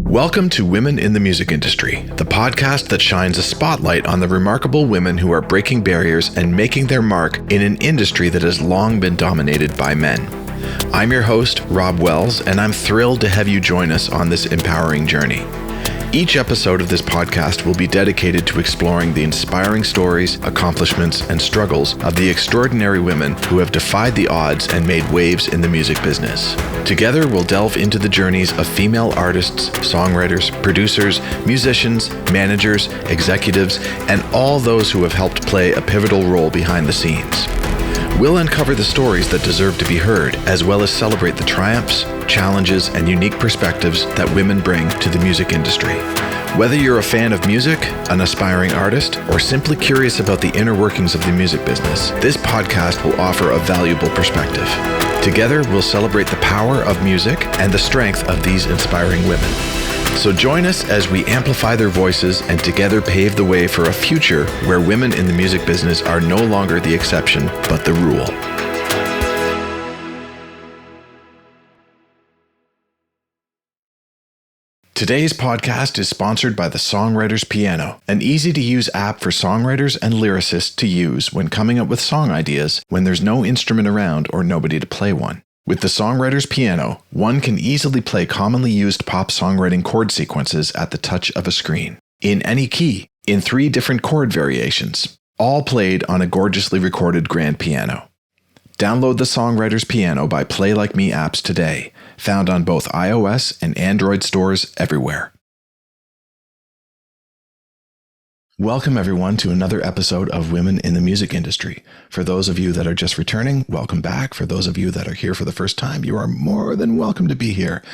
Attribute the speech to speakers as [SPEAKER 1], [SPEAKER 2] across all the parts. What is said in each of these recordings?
[SPEAKER 1] Welcome to Women in the Music Industry, the podcast that shines a spotlight on the remarkable women who are breaking barriers and making their mark in an industry that has long been dominated by men. I'm your host, Rob Wells, and I'm thrilled to have you join us on this empowering journey. Each episode of this podcast will be dedicated to exploring the inspiring stories, accomplishments, and struggles of the extraordinary women who have defied the odds and made waves in the music business. Together, we'll delve into the journeys of female artists, songwriters, producers, musicians, managers, executives, and all those who have helped play a pivotal role behind the scenes. We'll uncover the stories that deserve to be heard, as well as celebrate the triumphs, challenges, and unique perspectives that women bring to the music industry. Whether you're a fan of music, an aspiring artist, or simply curious about the inner workings of the music business, this podcast will offer a valuable perspective. Together, we'll celebrate the power of music and the strength of these inspiring women. So join us as we amplify their voices and together pave the way for a future where women in the music business are no longer the exception, but the rule. Today's podcast is sponsored by the Songwriter's Piano, an easy-to-use app for songwriters and lyricists to use when coming up with song ideas when there's no instrument around or nobody to play one. With the Songwriter's Piano, one can easily play commonly used pop songwriting chord sequences at the touch of a screen, in any key, in 3 different chord variations, all played on a gorgeously recorded grand piano. Download the Songwriter's Piano by Play Like Me apps today, found on both iOS and Android stores everywhere. Welcome everyone to another episode of Women in the Music Industry. For those of you that are just returning, welcome back. For those of you that are here for the first time, you are more than welcome to be here.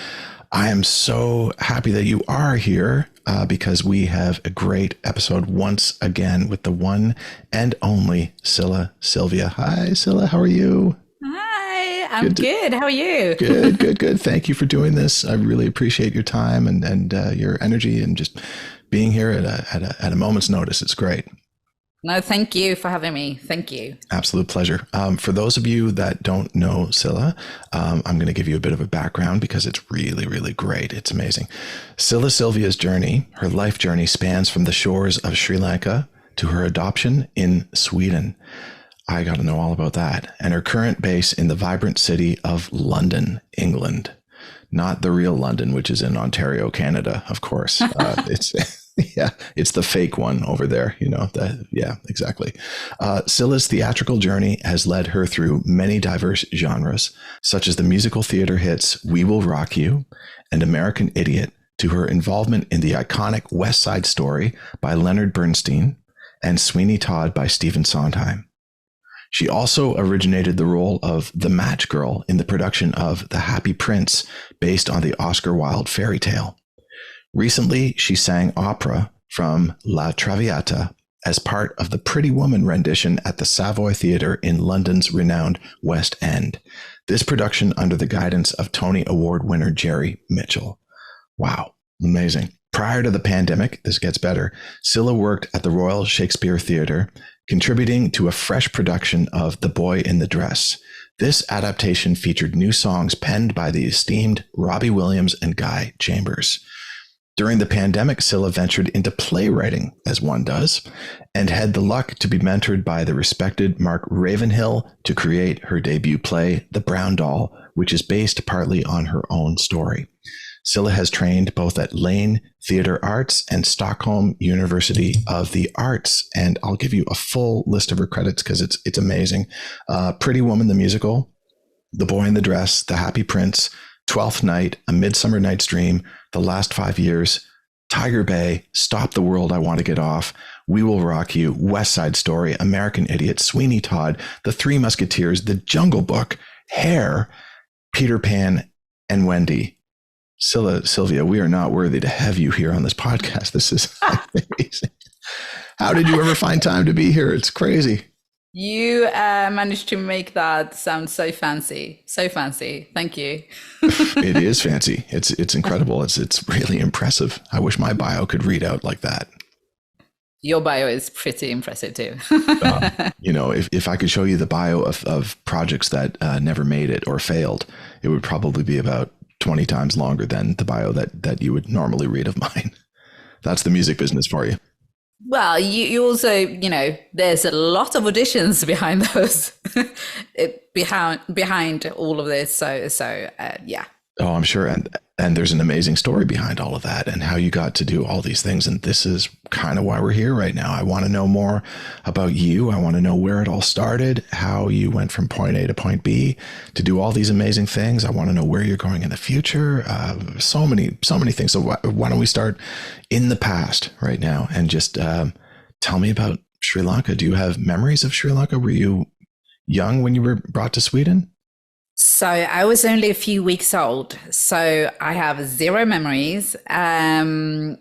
[SPEAKER 1] I am so happy that you are here because we have a great episode once again with the one and only Cilla Silvia. Hi, Cilla. How are you?
[SPEAKER 2] Hi, I'm good. How are you?
[SPEAKER 1] Good. Thank you for doing this. I really appreciate your time and your energy and just being here at a moment's notice. It's great.
[SPEAKER 2] No, thank you for having me. Thank you.
[SPEAKER 1] Absolute pleasure. For those of you that don't know Cilla, I'm going to give you a bit of a background because it's really, really great. It's amazing. Cilla Silvia's journey, her life journey, spans from the shores of Sri Lanka to her adoption in Sweden. I got to know all about that. And her current base in the vibrant city of London, England. Not the real London, which is in Ontario, Canada, of course. It's the fake one over there, exactly. Cilla's theatrical journey has led her through many diverse genres, such as the musical theater hits We Will Rock You and American Idiot, to her involvement in the iconic West Side Story by Leonard Bernstein and Sweeney Todd by Stephen Sondheim. She also originated the role of the Match Girl in the production of The Happy Prince, based on the Oscar Wilde fairy tale. Recently, she sang opera from La Traviata as part of the Pretty Woman rendition at the Savoy Theatre in London's renowned West End. This production under the guidance of Tony Award winner Jerry Mitchell. Wow, amazing. Prior to the pandemic, this gets better, Cilla worked at the Royal Shakespeare Theatre, contributing to a fresh production of The Boy in the Dress. This adaptation featured new songs penned by the esteemed Robbie Williams and Guy Chambers. During the pandemic, Cilla ventured into playwriting, as one does, and had the luck to be mentored by the respected Mark Ravenhill to create her debut play, The Brown Doll, which is based partly on her own story. Cilla has trained both at Lane Theatre Arts and Stockholm University of the Arts, and I'll give you a full list of her credits because it's amazing. Pretty Woman the Musical, The Boy in the Dress, The Happy Prince, Twelfth Night, A Midsummer Night's Dream, The Last 5 Years, Tiger Bay, Stop the World, I Want to Get Off, We Will Rock You, West Side Story, American Idiot, Sweeney Todd, The Three Musketeers, The Jungle Book, Hair, Peter Pan, and Wendy. Cilla Silvia, we are not worthy to have you here on this podcast. This is amazing. How did you ever find time to be here? It's crazy.
[SPEAKER 2] You managed to make that sound so fancy. So fancy. Thank you.
[SPEAKER 1] It is fancy. It's incredible. It's really impressive. I wish my bio could read out like that.
[SPEAKER 2] Your bio is pretty impressive too.
[SPEAKER 1] If I could show you the bio of projects that never made it or failed, it would probably be about 20 times longer than the bio that you would normally read of mine. That's the music business for you.
[SPEAKER 2] Well, you also, there's a lot of auditions behind those, behind all of this. So yeah.
[SPEAKER 1] Oh, I'm sure. And there's an amazing story behind all of that and how you got to do all these things. And this is kind of why we're here right now. I want to know more about you. I want to know where it all started, how you went from point A to point B to do all these amazing things. I want to know where you're going in the future. So many things. So why don't we start in the past right now and just tell me about Sri Lanka. Do you have memories of Sri Lanka? Were you young when you were brought to Sweden?
[SPEAKER 2] So I was only a few weeks old, so I have zero memories. I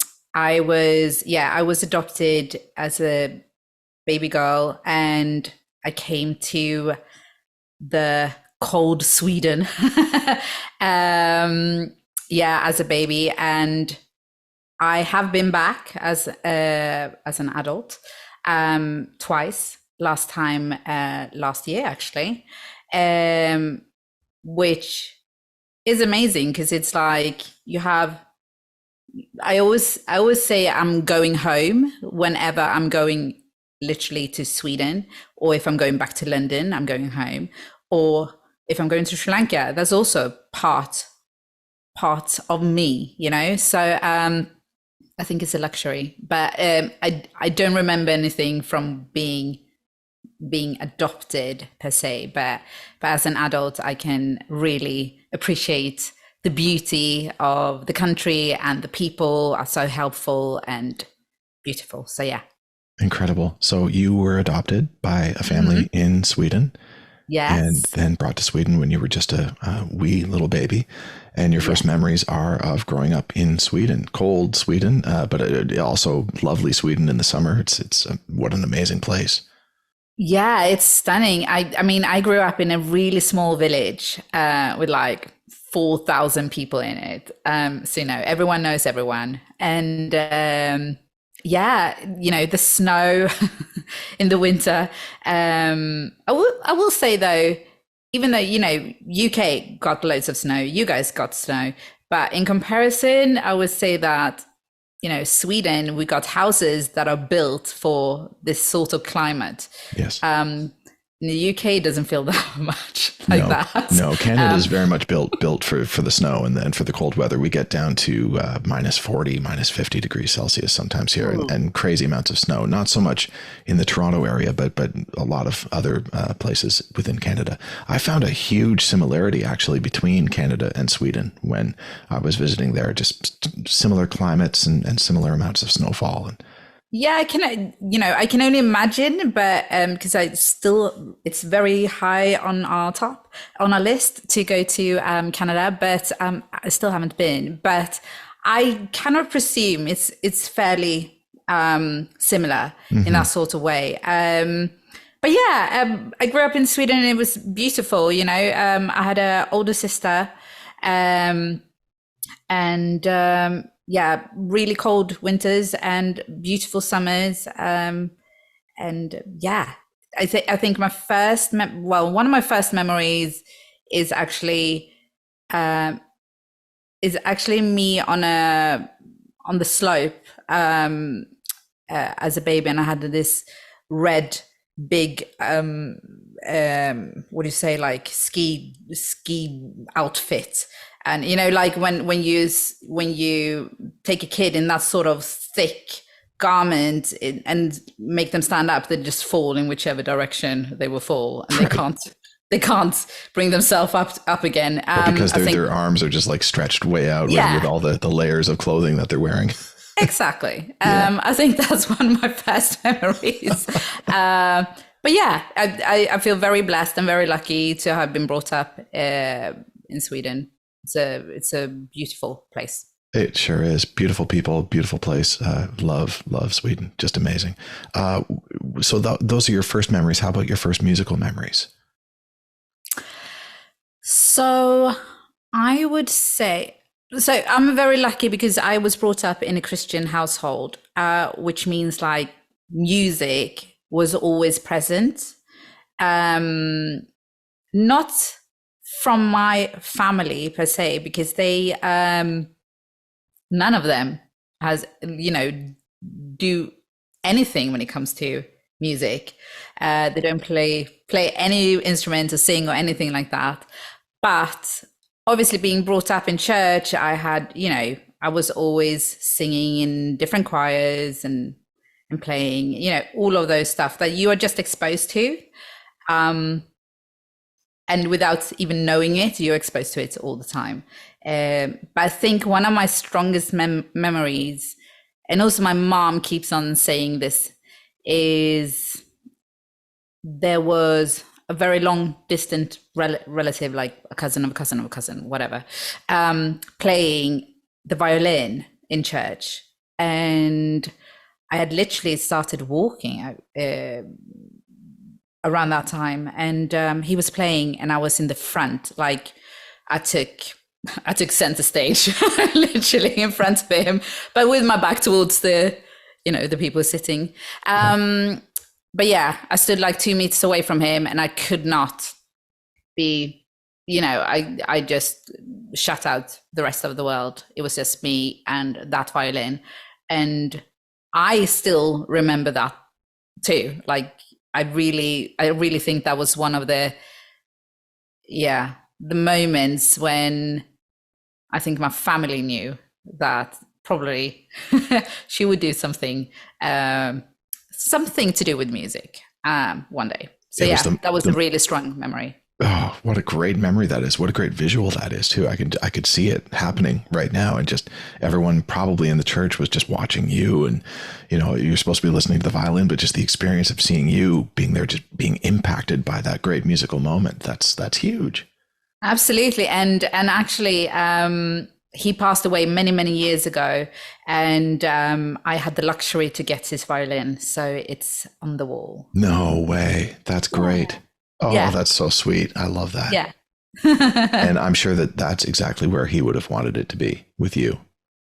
[SPEAKER 2] was adopted as a baby girl, and I came to the cold Sweden, as a baby, and I have been back as an adult twice. Last time last year, actually. Which is amazing because it's like I always say I'm going home whenever I'm going literally to Sweden, or if I'm going back to London, I'm going home, or if I'm going to Sri Lanka, that's also part of me, so I think it's a luxury, but I don't remember anything from being adopted per se, but as an adult I can really appreciate the beauty of the country, and the people are so helpful and beautiful. So yeah.
[SPEAKER 1] Incredible. So you were adopted by a family in Sweden.
[SPEAKER 2] Yes.
[SPEAKER 1] And then brought to Sweden when you were just a wee little baby. And your first memories are of growing up in Sweden, cold Sweden, but also lovely Sweden in the summer. It's what an amazing place.
[SPEAKER 2] Yeah, it's stunning. I mean, I grew up in a really small village with like 4,000 people in it. So, everyone knows everyone. And the snow in the winter. I will say though, even though, UK got loads of snow, you guys got snow, but in comparison, I would say that Sweden, we got houses that are built for this sort of climate.
[SPEAKER 1] Yes.
[SPEAKER 2] In the UK, it doesn't feel that much like that.
[SPEAKER 1] No, Canada is very much built for the snow and then for the cold weather. We get down to minus 40, minus 50 degrees Celsius sometimes here, and crazy amounts of snow. Not so much in the Toronto area, but a lot of other places within Canada. I found a huge similarity actually between Canada and Sweden when I was visiting there. Just similar climates and similar amounts of snowfall. And
[SPEAKER 2] yeah, I can only imagine, but because it's very high on our list to go to Canada, but I still haven't been. But I cannot presume it's fairly similar in that sort of way. But yeah, I grew up in Sweden and it was beautiful. I had an older sister, really cold winters and beautiful summers. I think my first, one of my first memories is actually me on the slope as a baby, and I had this red big what do you say, like ski outfit. And like when you take a kid in that sort of thick garment and make them stand up, they just fall in whichever direction they will fall, and they can't bring themselves up again.
[SPEAKER 1] Because their arms are just like stretched way out with all the layers of clothing that they're wearing.
[SPEAKER 2] Exactly. I think that's one of my first memories. But yeah, I feel very blessed and very lucky to have been brought up in Sweden. It's a beautiful place.
[SPEAKER 1] It sure is. Beautiful people, beautiful place. Love Sweden. Just amazing. So those are your first memories. How about your first musical memories?
[SPEAKER 2] So I would say, I'm very lucky because I was brought up in a Christian household, which means like music was always present. Not from my family per se, because they none of them has, do anything when it comes to music. They don't play any instrument or sing or anything like that. But obviously, being brought up in church, I had, I was always singing in different choirs and playing, all of those stuff that you are just exposed to. And without even knowing it, you're exposed to it all the time. But I think one of my strongest memories, and also my mom keeps on saying this, is there was a very long distant relative, like a cousin of a cousin of a cousin, whatever, playing the violin in church. And I had literally started walking around that time, and he was playing and I was in the front. Like I took center stage, literally in front of him, but with my back towards the people sitting. But yeah, I stood like 2 meters away from him, and I could not be, I just shut out the rest of the world. It was just me and that violin. And I still remember that too. Like I really think that was one of the moments when I think my family knew that probably she would do something to do with music one day. So that was a really strong memory.
[SPEAKER 1] Oh, what a great memory that is. What a great visual that is too. I could see it happening right now, and just everyone probably in the church was just watching you, and you're supposed to be listening to the violin, but just the experience of seeing you being there, just being impacted by that great musical moment. That's huge.
[SPEAKER 2] Absolutely. And actually he passed away many, many years ago, and I had the luxury to get his violin, so it's on the wall.
[SPEAKER 1] No way. That's great. Oh, yeah. That's so sweet. I love that.
[SPEAKER 2] Yeah.
[SPEAKER 1] And I'm sure that's exactly where he would have wanted it to be, with you.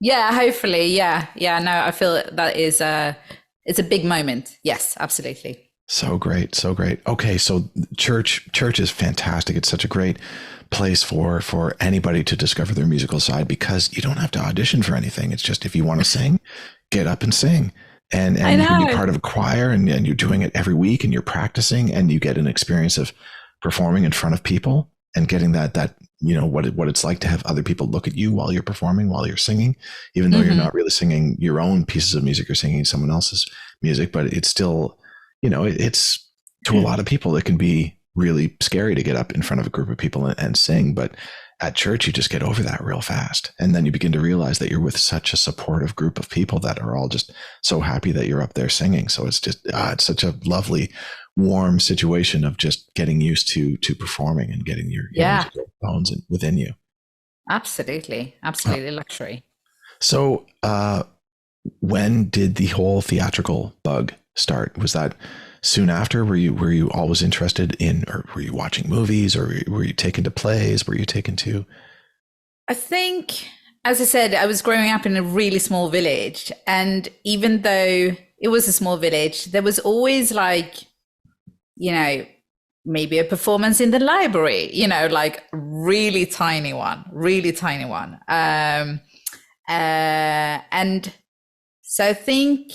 [SPEAKER 1] Yeah,
[SPEAKER 2] hopefully. Yeah. No, I feel that it's a big moment. Yes, absolutely.
[SPEAKER 1] So great. So great. Okay. So church is fantastic. It's such a great place for anybody to discover their musical side, because you don't have to audition for anything. It's just, if you want to sing, get up and sing. And you can be part of a choir, and you're doing it every week, and you're practicing, and you get an experience of performing in front of people and getting that what it's like to have other people look at you while you're performing, while you're singing, even though you're not really singing your own pieces of music or singing someone else's music. But it's still, it's to a lot of people, it can be really scary to get up in front of a group of people and sing. But at church, you just get over that real fast. And then you begin to realize that you're with such a supportive group of people that are all just so happy that you're up there singing. So it's just, it's such a lovely, warm situation of just getting used to performing and getting your musical bones within you.
[SPEAKER 2] Absolutely. Luxury.
[SPEAKER 1] So when did the whole theatrical bug start? Was that soon after? Were you always interested in, or were you watching movies, or were you taken to plays? Were you taken to?
[SPEAKER 2] I think, as I said, I was growing up in a really small village, and even though it was a small village, there was always like, maybe a performance in the library, like really tiny one. And so I think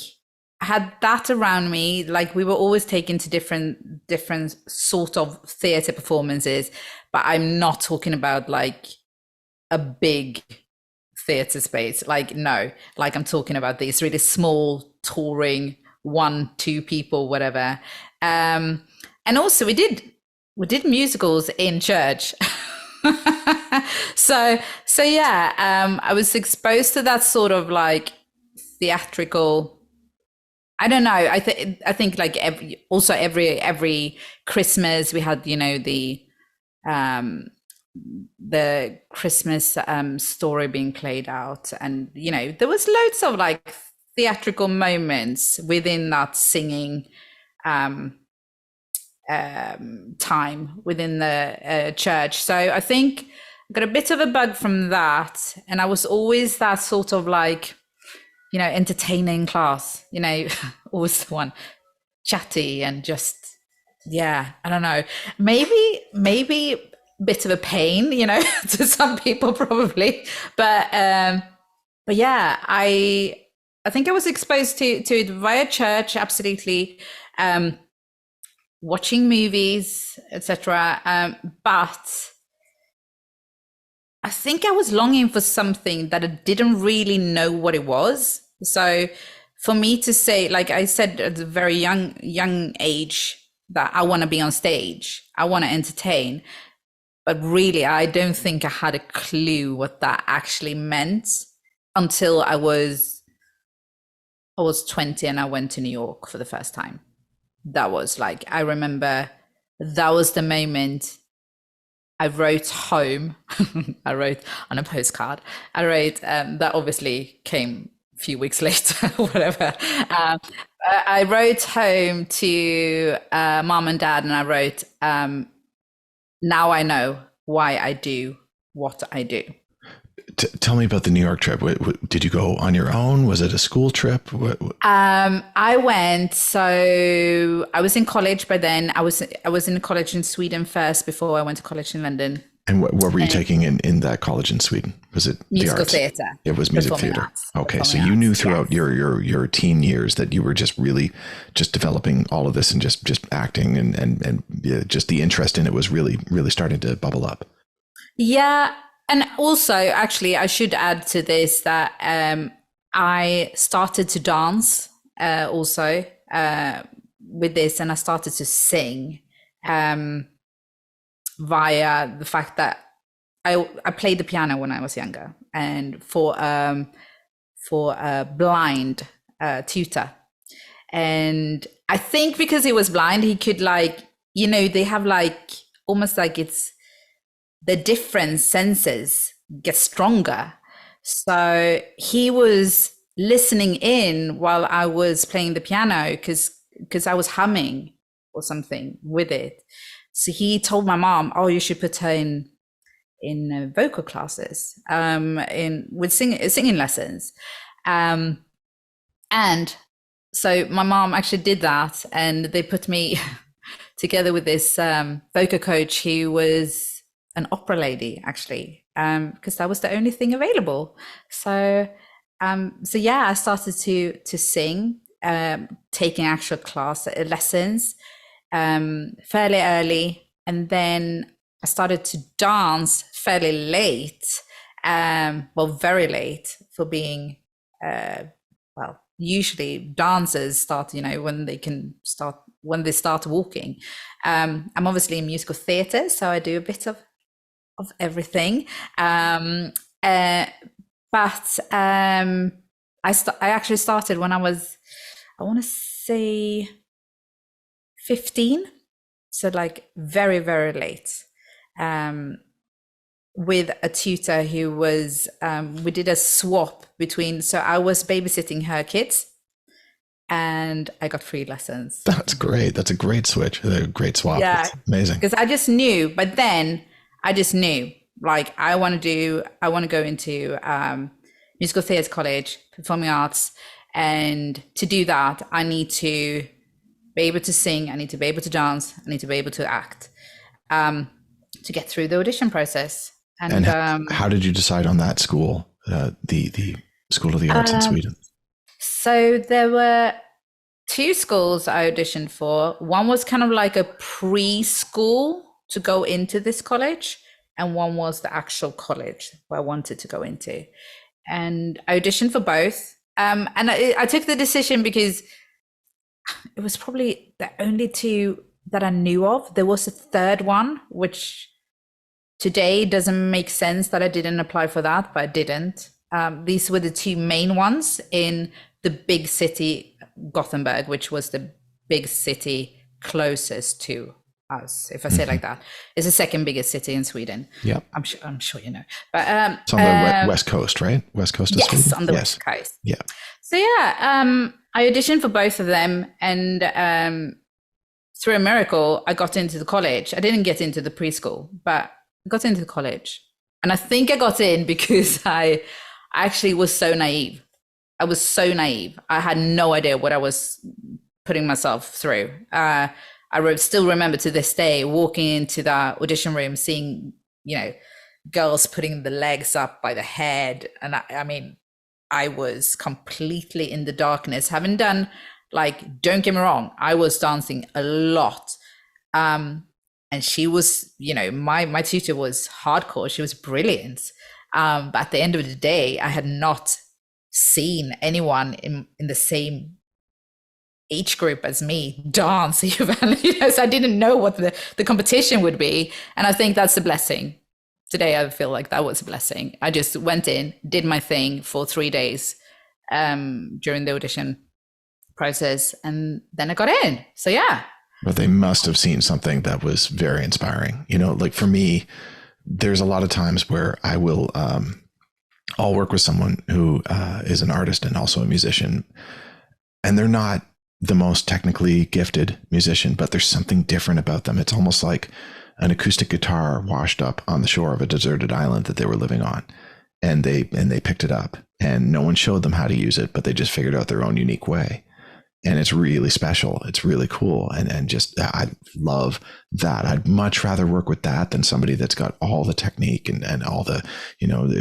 [SPEAKER 2] I had that around me. Like we were always taken to different sort of theater performances, but I'm not talking about like a big theater space. Like, no, like I'm talking about these really small touring 1-2 people, whatever. And also we did musicals in church. So yeah, I was exposed to that sort of like theatrical. I don't know. I think like every Christmas we had, the Christmas story being played out, and there was loads of like theatrical moments within that singing time within the church. So I think I got a bit of a bug from that, and I was always that sort of like, entertaining class, always the one chatty and just, I don't know, maybe bit of a pain, to some people probably. But yeah, I think I was exposed to it via church, absolutely, watching movies, etc. But I think I was longing for something that I didn't really know what it was. So for me to say, like I said at a very young age, that I want to be on stage, I want to entertain, but really I don't think I had a clue what that actually meant until I was 20 and I went to New York for the first time. That was like, I remember that was the moment I wrote home. I wrote on a postcard. I wrote, that obviously came a few weeks later, whatever. I wrote home to mom and dad, and I wrote, now I know why I do what I do.
[SPEAKER 1] Tell me about the New York trip. Did you go on your own? Was it a school trip?
[SPEAKER 2] I went, so I was in college by then. I was in college in Sweden first before I went to college in London.
[SPEAKER 1] And what were you taking in that college in Sweden? Was it
[SPEAKER 2] musical
[SPEAKER 1] the arts?
[SPEAKER 2] theatre?
[SPEAKER 1] It was music theatre.
[SPEAKER 2] Arts,
[SPEAKER 1] okay, so you knew throughout your teen years that you were just really just developing all of this and just acting and just the interest in it was really starting to bubble up.
[SPEAKER 2] Yeah. And also, actually, I should add to this that I started to dance also with this, and I started to sing via the fact that I played the piano when I was younger, and for a blind tutor. And I think because he was blind, he could they have almost like it's the different senses get stronger. So he was listening in while I was playing the piano because I was humming or something with it. So he told my mom, "Oh, you should put her in vocal classes, with singing lessons." And so my mom actually did that, and they put me together with this vocal coach who was an opera lady, actually, because that was the only thing available. So yeah, I started to sing, taking actual class lessons fairly early, and then I started to dance fairly late, very late for being usually dancers start when they start walking. I'm obviously in musical theatre, so I do a bit of everything, but I actually started when I was, I want to say 15, so like very, very late, with a tutor who was, we did a swap between, so I was babysitting her kids and I got free lessons.
[SPEAKER 1] That's great. That's a great switch, a great swap. Yeah, that's amazing.
[SPEAKER 2] Because I just knew, but then I just knew, like, I want to go into musical theatre college, performing arts, and to do that, I need to be able to sing, I need to be able to dance, I need to be able to act, to get through the audition process.
[SPEAKER 1] And how did you decide on that school, the School of the Arts in Sweden?
[SPEAKER 2] So there were two schools I auditioned for. One was kind of like a preschool to go into this college, and one was the actual college where I wanted to go into. And I auditioned for both. And I took the decision because it was probably the only two that I knew of. There was a third one, which today doesn't make sense that I didn't apply for that, but I didn't. These were the two main ones in the big city, Gothenburg, which was the big city closest to us, if I say it like that. It's the second biggest city in Sweden.
[SPEAKER 1] Yeah,
[SPEAKER 2] I'm sure you know. But
[SPEAKER 1] it's on the west coast, right? West coast of Sweden.
[SPEAKER 2] Yes, on the west coast.
[SPEAKER 1] Yeah.
[SPEAKER 2] So yeah, I auditioned for both of them, and through a miracle, I got into the college. I didn't get into the preschool, but I got into the college, and I think I got in because I actually was so naive. I was so naive. I had no idea what I was putting myself through. I still remember to this day walking into that audition room, seeing, girls putting the legs up by the head. And I mean, I was completely in the darkness, having done, don't get me wrong, I was dancing a lot. And she was, my tutor was hardcore. She was brilliant. But at the end of the day, I had not seen anyone in the same age group as me dance even, so I didn't know what the competition would be. And I think that's a blessing. Today, I feel like that was a blessing. I just went in, did my thing for 3 days during the audition process, and then I got in. So yeah.
[SPEAKER 1] But they must have seen something that was very inspiring. For me, there's a lot of times where I'll work with someone who is an artist and also a musician, and they're not the most technically gifted musician, but there's something different about them. It's almost like an acoustic guitar washed up on the shore of a deserted island that they were living on, and they picked it up, and no one showed them how to use it, but they just figured out their own unique way. And it's really special. It's really cool. And just, I love that. I'd much rather work with that than somebody that's got all the technique and all the,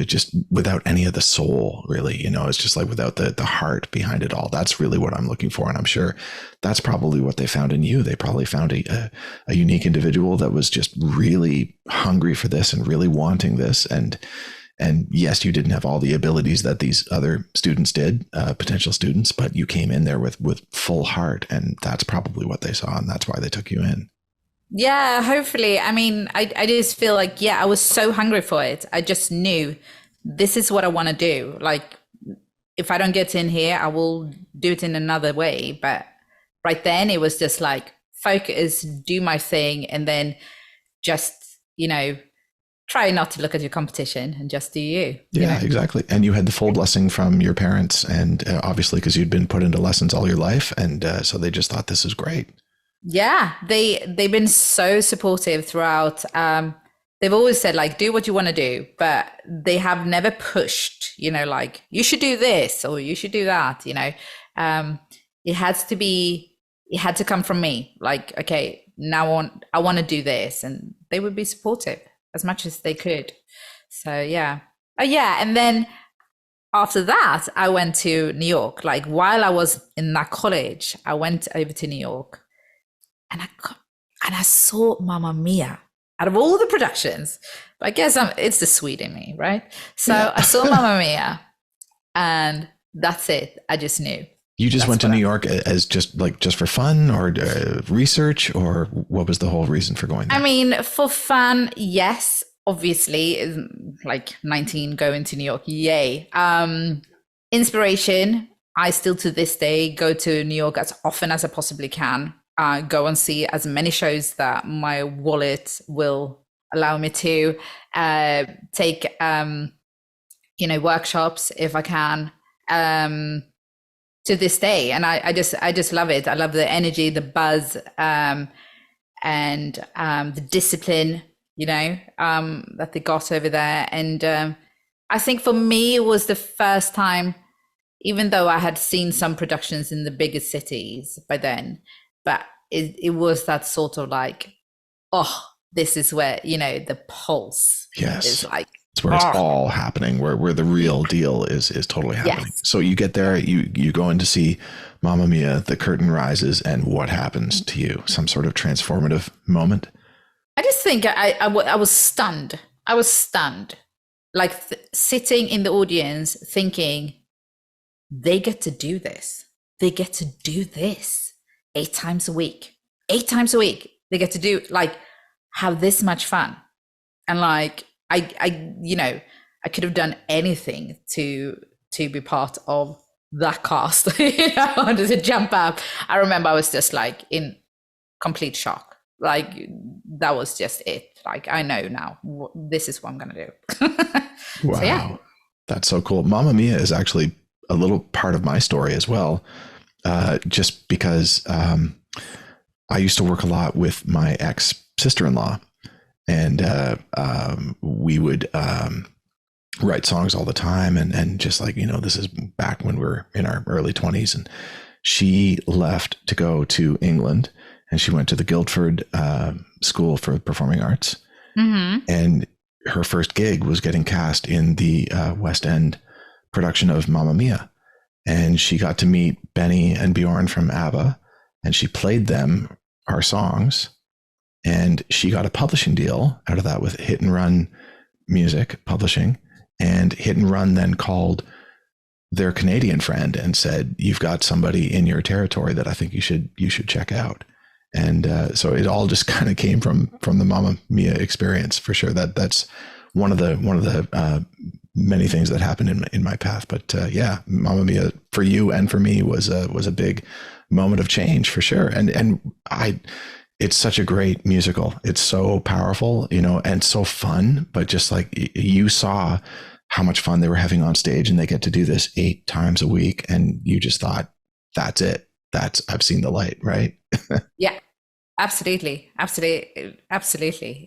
[SPEAKER 1] just without any of the soul, really. It's just like without the heart behind it all. That's really what I'm looking for. And I'm sure that's probably what they found in you. They probably found a unique individual that was just really hungry for this and really wanting this. And yes, you didn't have all the abilities that these other students did, potential students, but you came in there with full heart, and that's probably what they saw, and that's why they took you in.
[SPEAKER 2] Yeah, hopefully. I mean, I just feel like, I was so hungry for it. I just knew this is what I want to do. If I don't get in here, I will do it in another way. But right then it was just focus, do my thing, and then just, try not to look at your competition and just do you.
[SPEAKER 1] Yeah, exactly. And you had the full blessing from your parents, and obviously because you'd been put into lessons all your life. And so they just thought this is great.
[SPEAKER 2] Yeah, they've been so supportive throughout. They've always said, do what you want to do, but they have never pushed, you should do this or you should do that, it had to come from me. Okay, now I want to do this. And they would be supportive as much as they could. So yeah. Oh yeah. And then after that, I went to New York. While I was in that college, I went over to New York, and I saw Mamma Mia out of all the productions. But I guess it's the Swede in me, right? So yeah. I saw Mamma Mia, and that's it. I just knew.
[SPEAKER 1] You just went to New York as just for fun, or research, or what was the whole reason for going there?
[SPEAKER 2] I mean, for fun, yes, obviously, 19 going to New York, yay. Inspiration, I still to this day go to New York as often as I possibly can. Go and see as many shows that my wallet will allow me to. Take, workshops if I can. To this day, and I just love it. I love the energy, the buzz, and the discipline, that they got over there. And I think for me, it was the first time, even though I had seen some productions in the bigger cities by then, but it was that sort of this is where the pulse is
[SPEAKER 1] It's where it's all happening, where the real deal is totally happening. Yes. So you get there, you go in to see Mamma Mia, the curtain rises, and what happens to you? Some sort of transformative moment?
[SPEAKER 2] I just think I was stunned. I was stunned. Sitting in the audience thinking, they get to do this. They get to do this 8 times a week. 8 times a week. They get to do, have this much fun. And I could have done anything to be part of that cast. I wanted to jump up. I remember I was just in complete shock. That was just it. I know now this is what I'm gonna do.
[SPEAKER 1] Wow, so, yeah. That's so cool. Mamma Mia is actually a little part of my story as well. Just because I used to work a lot with my ex sister-in-law. And we would write songs all the time. And just this is back when we were in our early 20s. And she left to go to England and she went to the Guildford School for Performing Arts. And her first gig was getting cast in the West End production of Mamma Mia. And she got to meet Benny and Bjorn from ABBA, and she played them our songs. And she got a publishing deal out of that with Hit and Run Music Publishing. And Hit and Run then called their Canadian friend and said, "You've got somebody in your territory that I think you should check out." And so it all just kind of came from the Mamma Mia experience, for sure. That's one of the many things that happened in my path. But yeah, Mamma Mia for you and for me was a big moment of change, for sure. And it's such a great musical. It's so powerful, and so fun. But just like you saw how much fun they were having on stage, and they get to do this 8 times a week, and you just thought, that's it. I've seen the light, right?
[SPEAKER 2] Yeah, absolutely.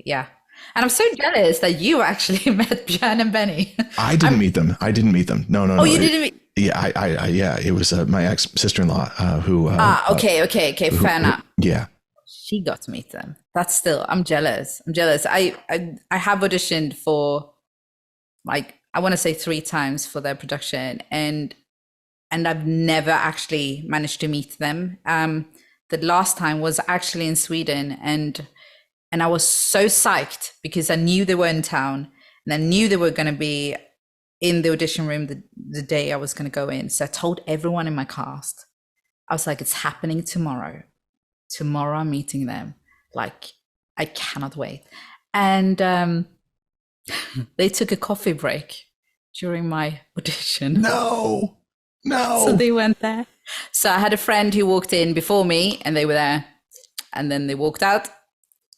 [SPEAKER 2] Yeah. And I'm so jealous that you actually met Björn and Benny.
[SPEAKER 1] I didn't meet them. No.
[SPEAKER 2] Oh, you didn't meet?
[SPEAKER 1] Yeah, yeah. It was my ex sister-in-law who.
[SPEAKER 2] Okay. Fair enough.
[SPEAKER 1] Yeah.
[SPEAKER 2] She got to meet them. That's still. I'm jealous. I have auditioned for, like, I want to say 3 times for their production, and I've never actually managed to meet them. The last time was actually in Sweden, and I was so psyched because I knew they were in town, and I knew they were going to be in the audition room the day I was going to go in. So I told everyone in my cast, I was like, it's happening tomorrow. Tomorrow I'm meeting them. Like, I cannot wait. And they took a coffee break during my audition.
[SPEAKER 1] No.
[SPEAKER 2] So they went there. So I had a friend who walked in before me, and they were there. And then they walked out,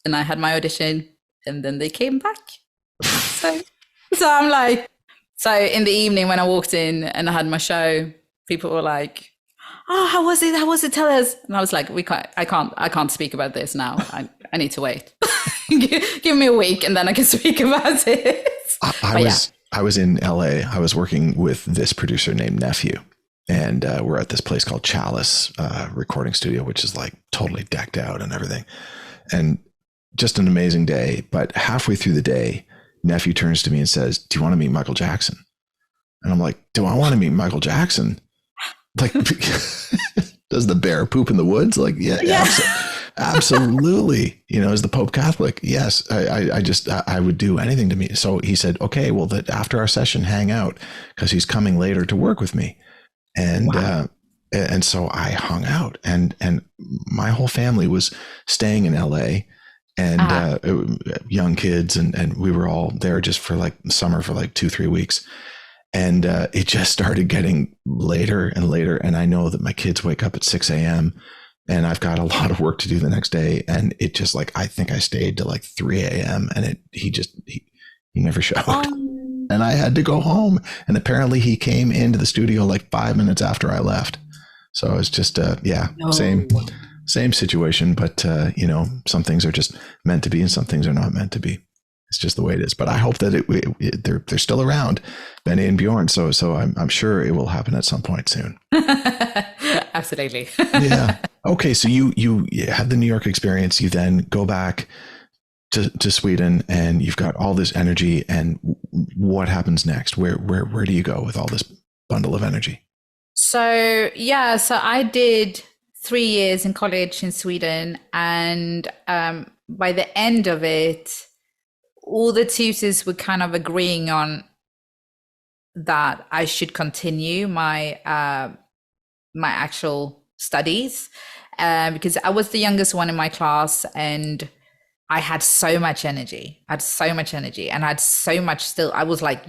[SPEAKER 2] and I had my audition, and then they came back. So I'm like, so in the evening when I walked in and I had my show, people were like, "Oh, how was it? How was it? Tell us." And I was like, I can't speak about this now. I need to wait. Give me a week, and then I can speak about it.
[SPEAKER 1] I was in LA. I was working with this producer named Nephew, and we're at this place called Chalice recording studio, which is like totally decked out and everything. And just an amazing day. But halfway through the day, Nephew turns to me and says, "Do you want to meet Michael Jackson?" And I'm like, "Do I want to meet Michael Jackson? Like, does the bear poop in the woods?" Like, yeah. Absolutely. Is the Pope Catholic? Yes. I would do anything to meet. So he said, "Okay, well, that after our session, hang out, because he's coming later to work with me." And, wow. And so I hung out, and my whole family was staying in LA, and young kids. And we were all there just for like summer for like 2-3 weeks. And it just started getting later and later. And I know that my kids wake up at 6 a.m. and I've got a lot of work to do the next day. And it just like, I think I stayed to like 3 a.m. and he never showed. And I had to go home. And apparently he came into the studio like 5 minutes after I left. So it's just, same situation. But, some things are just meant to be and some things are not meant to be. It's just the way it is. But I hope that they're still around, Benny and Bjorn. So I'm sure it will happen at some point soon.
[SPEAKER 2] Absolutely.
[SPEAKER 1] Yeah. Okay. So you had the New York experience. You then go back to Sweden, and you've got all this energy. And what happens next? Where do you go with all this bundle of energy?
[SPEAKER 2] So I did 3 years in college in Sweden, and by the end of it, all the tutors were kind of agreeing on that I should continue my my actual studies, because I was the youngest one in my class, and I had so much energy. And I had so much still. I was like,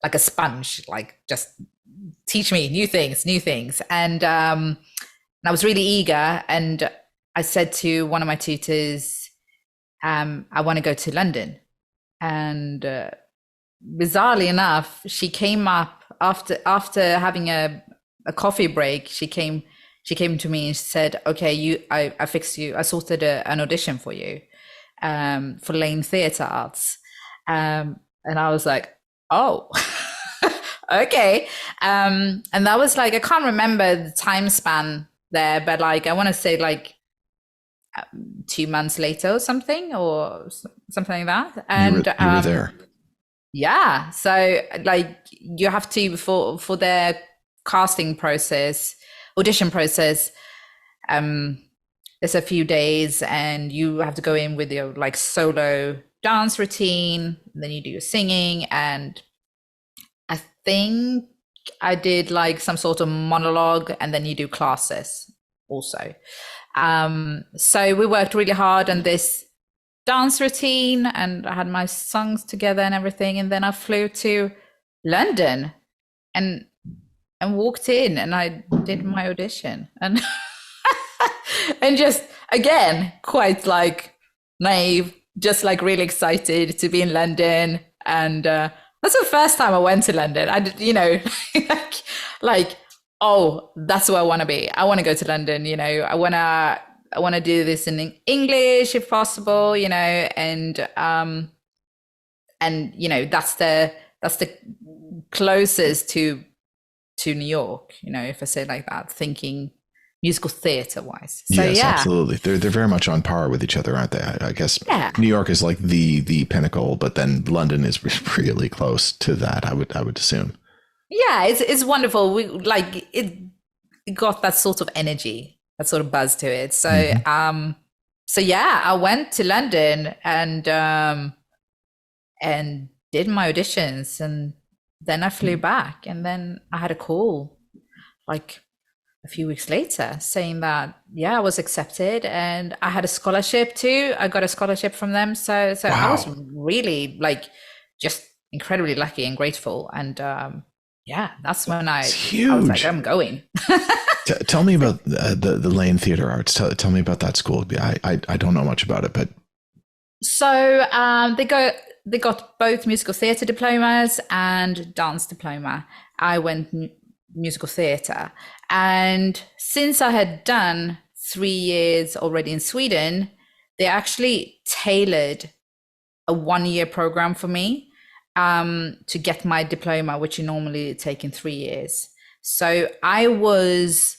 [SPEAKER 2] like a sponge, like just teach me new things. And I was really eager. And I said to one of my tutors, I want to go to London. And bizarrely enough, she came up after having a coffee break. She came to me and said, "Okay, I fixed you. I sorted an audition for you for Lane Theatre Arts." And I was like, "Oh, okay." And that was like, I can't remember the time span there, but like I want to say like 2 months later or something, or something like that.
[SPEAKER 1] You
[SPEAKER 2] And
[SPEAKER 1] were there.
[SPEAKER 2] yeah, so like you have to for their casting process, audition process. There's a few days, and you have to go in with your like solo dance routine. Then you do your singing, and I think I did like some sort of monologue, and then you do classes also. So we worked really hard on this dance routine, and I had my songs together and everything. And then I flew to London and walked in, and I did my audition, and and just again quite like naive, just like really excited to be in London. And that's the first time I went to London. I did, like, oh, that's where I want to be. I want to go to London. I want to do this in English if possible. And that's the closest to New York. If I say it like that, thinking musical theater wise. So,
[SPEAKER 1] yes,
[SPEAKER 2] yeah.
[SPEAKER 1] Absolutely. They're very much on par with each other, aren't they? I guess
[SPEAKER 2] Yeah.
[SPEAKER 1] New York is like the pinnacle, but then London is really close to that. I would assume.
[SPEAKER 2] Yeah, it's wonderful. We like it got that sort of energy, that sort of buzz to it. So so yeah, I went to London and did my auditions, and then I flew back, and then I had a call like a few weeks later saying that I was accepted, and I had a scholarship too. I got a scholarship from them. So
[SPEAKER 1] Wow.
[SPEAKER 2] I was really like just incredibly lucky and grateful. And that's when I was like, I'm going.
[SPEAKER 1] Tell me about the Lane Theatre Arts. Tell me about that school. I don't know much about it, but
[SPEAKER 2] so they got both musical theatre diplomas and dance diploma. I went musical theatre, and since I had done 3 years already in Sweden, they actually tailored a 1-year program for me to get my diploma, which you normally take in 3 years. So I was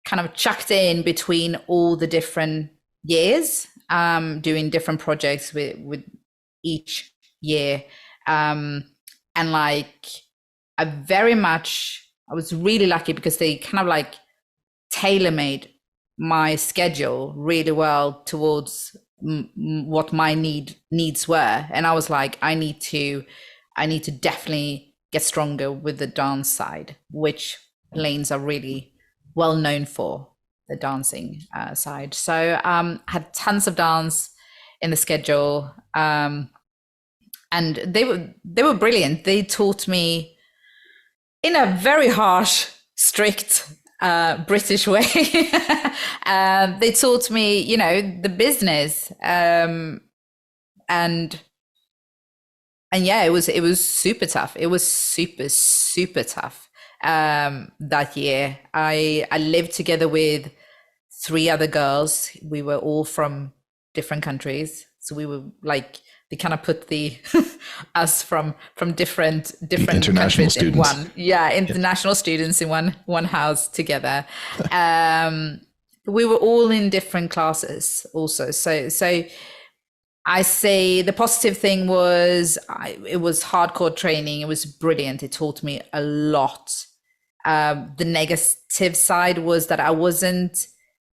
[SPEAKER 2] kind of chucked in between all the different years, doing different projects with each year. And like I was really lucky because they kind of like tailor-made my schedule really well towards what my needs were. And I was like, I need to definitely get stronger with the dance side, which lanes are really well known for, the dancing side. So had tons of dance in the schedule, and they were brilliant. They taught me in a very harsh, strict British way. They taught me, the business, and yeah, it was super tough. It was super tough. That year, I lived together with 3 other girls. We were all from different countries, so we were like, they kind of put us from different
[SPEAKER 1] international
[SPEAKER 2] countries
[SPEAKER 1] students.
[SPEAKER 2] in one, international students in one house together. We were all in different classes also. So I say the positive thing was it was hardcore training. It was brilliant. It taught me a lot. The negative side was that I wasn't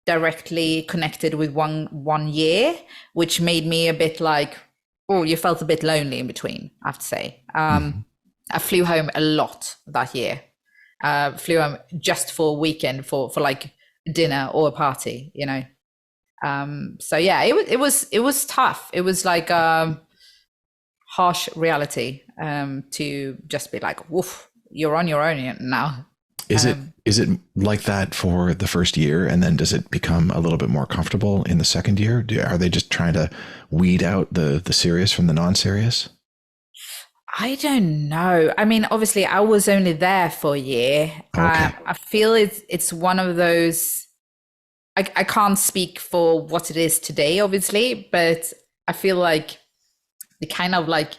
[SPEAKER 2] directly connected with one year, which made me a bit like, oh, you felt a bit lonely in between, I have to say. I flew home a lot that year. Flew home just for a weekend for like dinner or a party, So yeah, it was tough. It was like harsh reality to just be like, woof, you're on your own now.
[SPEAKER 1] Is it like that for the first year, and then does it become a little bit more comfortable in the second year? Are they just trying to weed out the serious from the non-serious?
[SPEAKER 2] I don't know. I mean, obviously, I was only there for a year.
[SPEAKER 1] Okay.
[SPEAKER 2] I feel it's one of those. I can't speak for what it is today, obviously, but I feel like they kind of like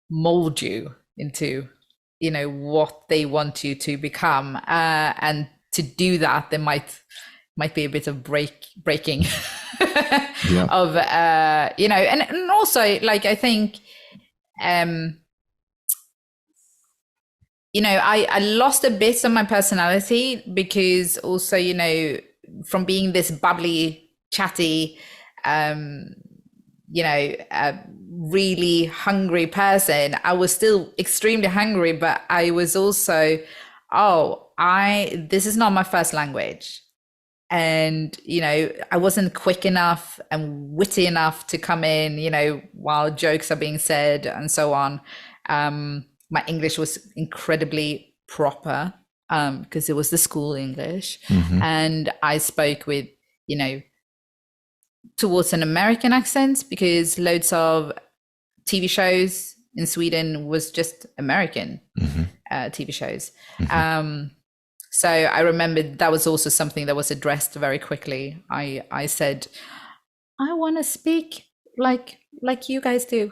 [SPEAKER 2] mold you into what they want you to become, and to do that they might might be a bit of breaking
[SPEAKER 1] Yeah.
[SPEAKER 2] of and also like I think I lost a bit of my personality because also from being this bubbly, chatty, really hungry person, I was still extremely hungry, but I was also, this is not my first language. And, I wasn't quick enough and witty enough to come in, while jokes are being said and so on. My English was incredibly proper because it was the school English.
[SPEAKER 1] Mm-hmm.
[SPEAKER 2] And I spoke with, towards an American accent because loads of TV shows in Sweden was just American TV shows. Mm-hmm. So I remember that was also something that was addressed very quickly. I said, I want to speak like you guys do.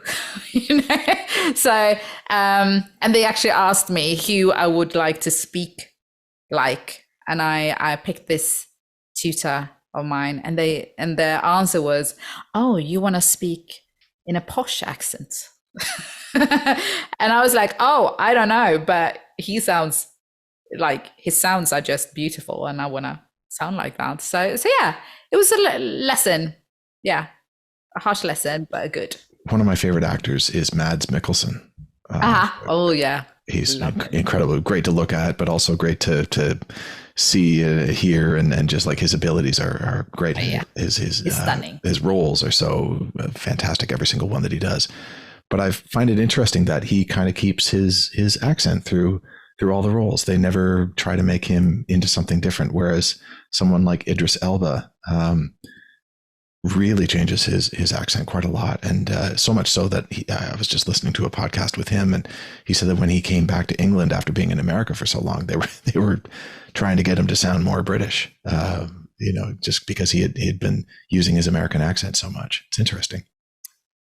[SPEAKER 2] So and they actually asked me who I would like to speak like, and I picked this tutor of mine, and their answer was, oh, you want to speak in a posh accent. And I was like, oh, I don't know, but his sounds are just beautiful, and I want to sound like that. So yeah, it was a lesson. Yeah, a harsh lesson, but good.
[SPEAKER 1] One of my favorite actors is Mads Mikkelsen.
[SPEAKER 2] Oh yeah,
[SPEAKER 1] he's incredible, great to look at, but also great to see, hear, and just like his abilities are great.
[SPEAKER 2] Yeah.
[SPEAKER 1] His
[SPEAKER 2] stunning.
[SPEAKER 1] His roles are so fantastic, every single one that he does. But I find it interesting that he kind of keeps his accent through all the roles. They never try to make him into something different. Whereas someone like Idris Elba really changes his accent quite a lot. And so much so that I was just listening to a podcast with him, and he said that when he came back to England after being in America for so long, they were trying to get him to sound more British, just because he had been using his American accent so much. It's interesting.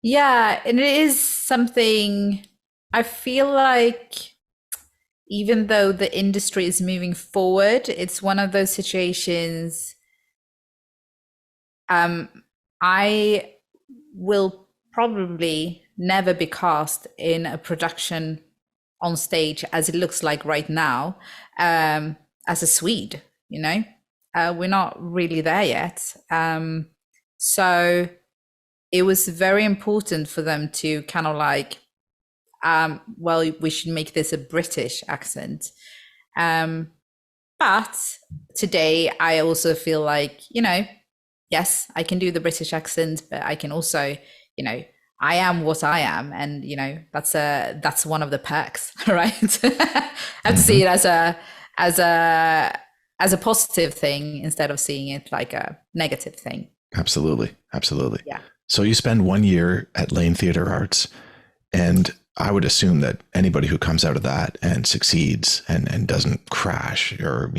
[SPEAKER 2] Yeah, and it is something I feel like, even though the industry is moving forward, it's one of those situations. I will probably never be cast in a production on stage as it looks like right now, as a Swede, we're not really there yet. So it was very important for them to kind of like, well, we should make this a British accent. But today I also feel like, yes, I can do the British accent, but I can also, I am what I am. And, that's one of the perks, right? I have to see it as a positive thing instead of seeing it like a negative thing.
[SPEAKER 1] Absolutely.
[SPEAKER 2] Yeah.
[SPEAKER 1] So you spend 1 year at Lane Theatre Arts, and I would assume that anybody who comes out of that and succeeds and doesn't crash or,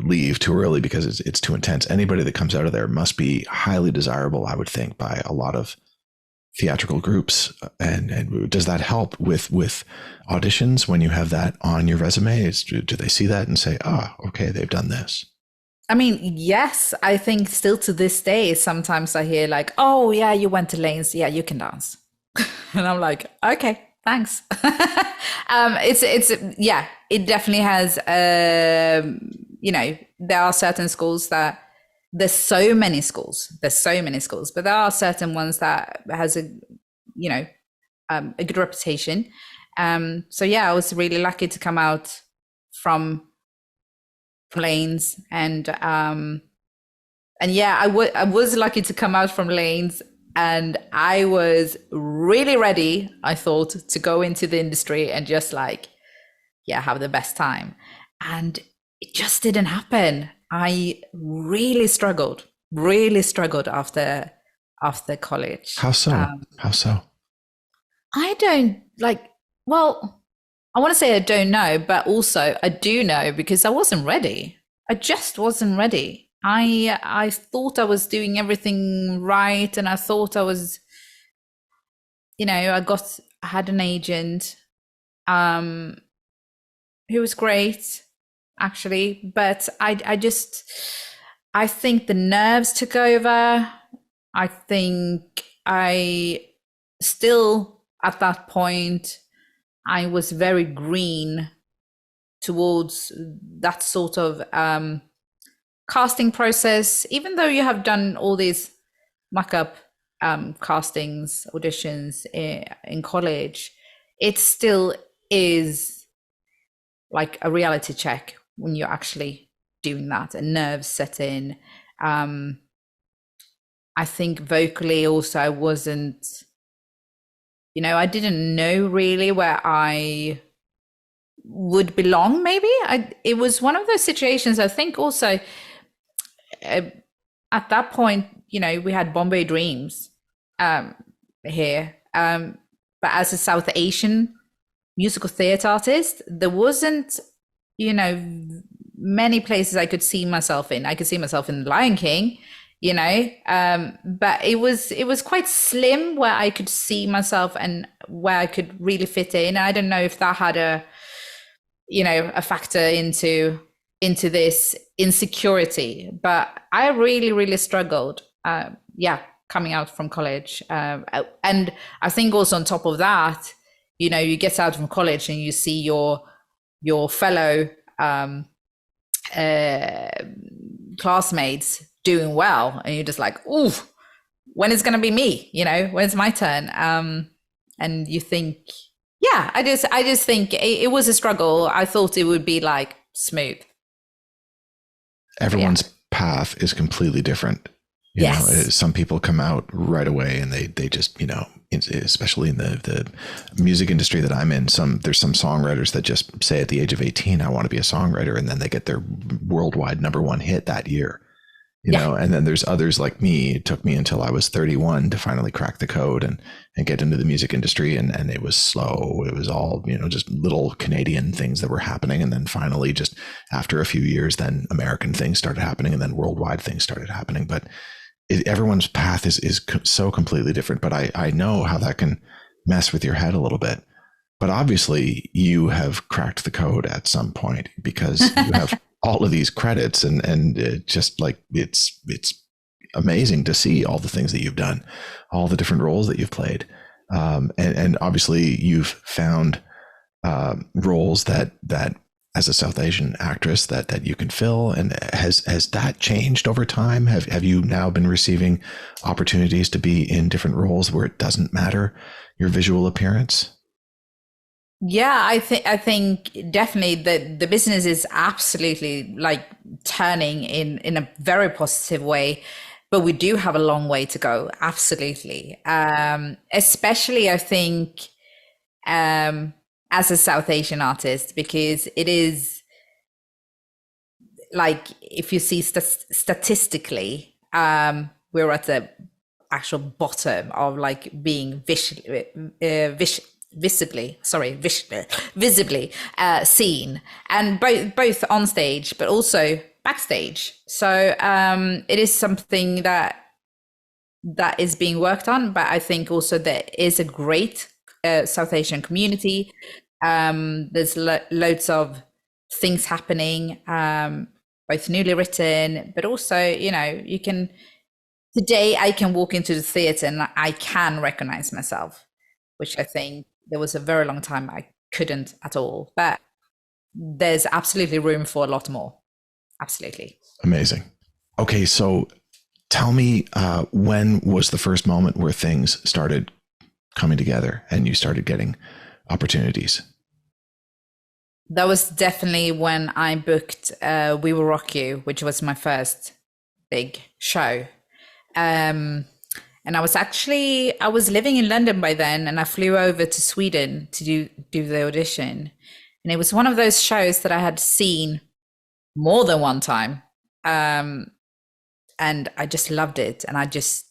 [SPEAKER 1] leave too early because it's too intense, anybody that comes out of there must be highly desirable, I would think, by a lot of theatrical groups. And does that help with auditions when you have that on your resume? Do they see that and say, okay, they've done this?
[SPEAKER 2] I mean, yes, I think still to this day, sometimes I hear like, oh yeah, you went to Lane's. Yeah, you can dance. And I'm like, okay, thanks. It definitely has, there are certain schools that there's so many schools, but there are certain ones that has a good reputation. So yeah, I was really lucky to come out from Lanes, and yeah, I was lucky to come out from Lanes. And I was really ready, I thought, to go into the industry and just have the best time. And it just didn't happen. I really struggled after college.
[SPEAKER 1] How so?
[SPEAKER 2] I don't I want to say I don't know, but also I do know because I wasn't ready. I just wasn't ready. I thought I was doing everything right, and I thought I was, I had an agent who was great, actually, but I just I think the nerves took over. I think I still, at that point, I was very green towards that sort of casting process, even though you have done all these mock-up castings, auditions in college, it still is like a reality check when you're actually doing that, and nerves set in. I think vocally also I wasn't, I didn't know really where I would belong. Maybe it was one of those situations. I think also at that point, we had Bombay Dreams here, but as a South Asian musical theatre artist, there wasn't, many places I could see myself in. I could see myself in Lion King, but it was quite slim where I could see myself and where I could really fit in. I don't know if that had a factor into this insecurity, but I really, really struggled. Coming out from college. And I think also on top of that, you get out from college and you see your fellow classmates doing well, and you're just like, ooh, when is going to be me? When's my turn? And you think, I just think it was a struggle. I thought it would be like smooth.
[SPEAKER 1] Everyone's path is completely different. Some people come out right away and they just, especially in the music industry that I'm in, there's some songwriters that just say at the age of 18, I want to be a songwriter. And then they get their worldwide #1 hit that year, and then there's others like me. It took me until I was 31 to finally crack the code and get into the music industry. And it was slow. It was all, just little Canadian things that were happening. And then finally, just after a few years, then American things started happening, and then worldwide things started happening. But everyone's path is so completely different, but I know how that can mess with your head a little bit. But obviously you have cracked the code at some point, because you have all of these credits, and it just like, it's amazing to see all the things that you've done, all the different roles that you've played. And obviously you've found roles that as a South Asian actress that you can fill. And has that changed over time? Have you now been receiving opportunities to be in different roles where it doesn't matter your visual appearance?
[SPEAKER 2] Yeah, I think definitely the business is absolutely like turning in a very positive way, but we do have a long way to go. Absolutely. Especially I think, as a South Asian artist, because it is like, if you see statistically, we're at the actual bottom of like being visibly seen, and both on stage but also backstage. So it is something that is being worked on, but I think also there is a great South Asian community. There's loads of things happening, both newly written, but also, today I can walk into the theatre and I can recognize myself, which I think there was a very long time I couldn't at all. But there's absolutely room for a lot more. Absolutely.
[SPEAKER 1] Amazing. Okay, so tell me, when was the first moment where things started coming together and you started getting opportunities?
[SPEAKER 2] That was definitely when I booked We Will Rock You, which was my first big show. And I was living in London by then, and I flew over to Sweden to do the audition. And it was one of those shows that I had seen more than one time. And I just loved it. And I just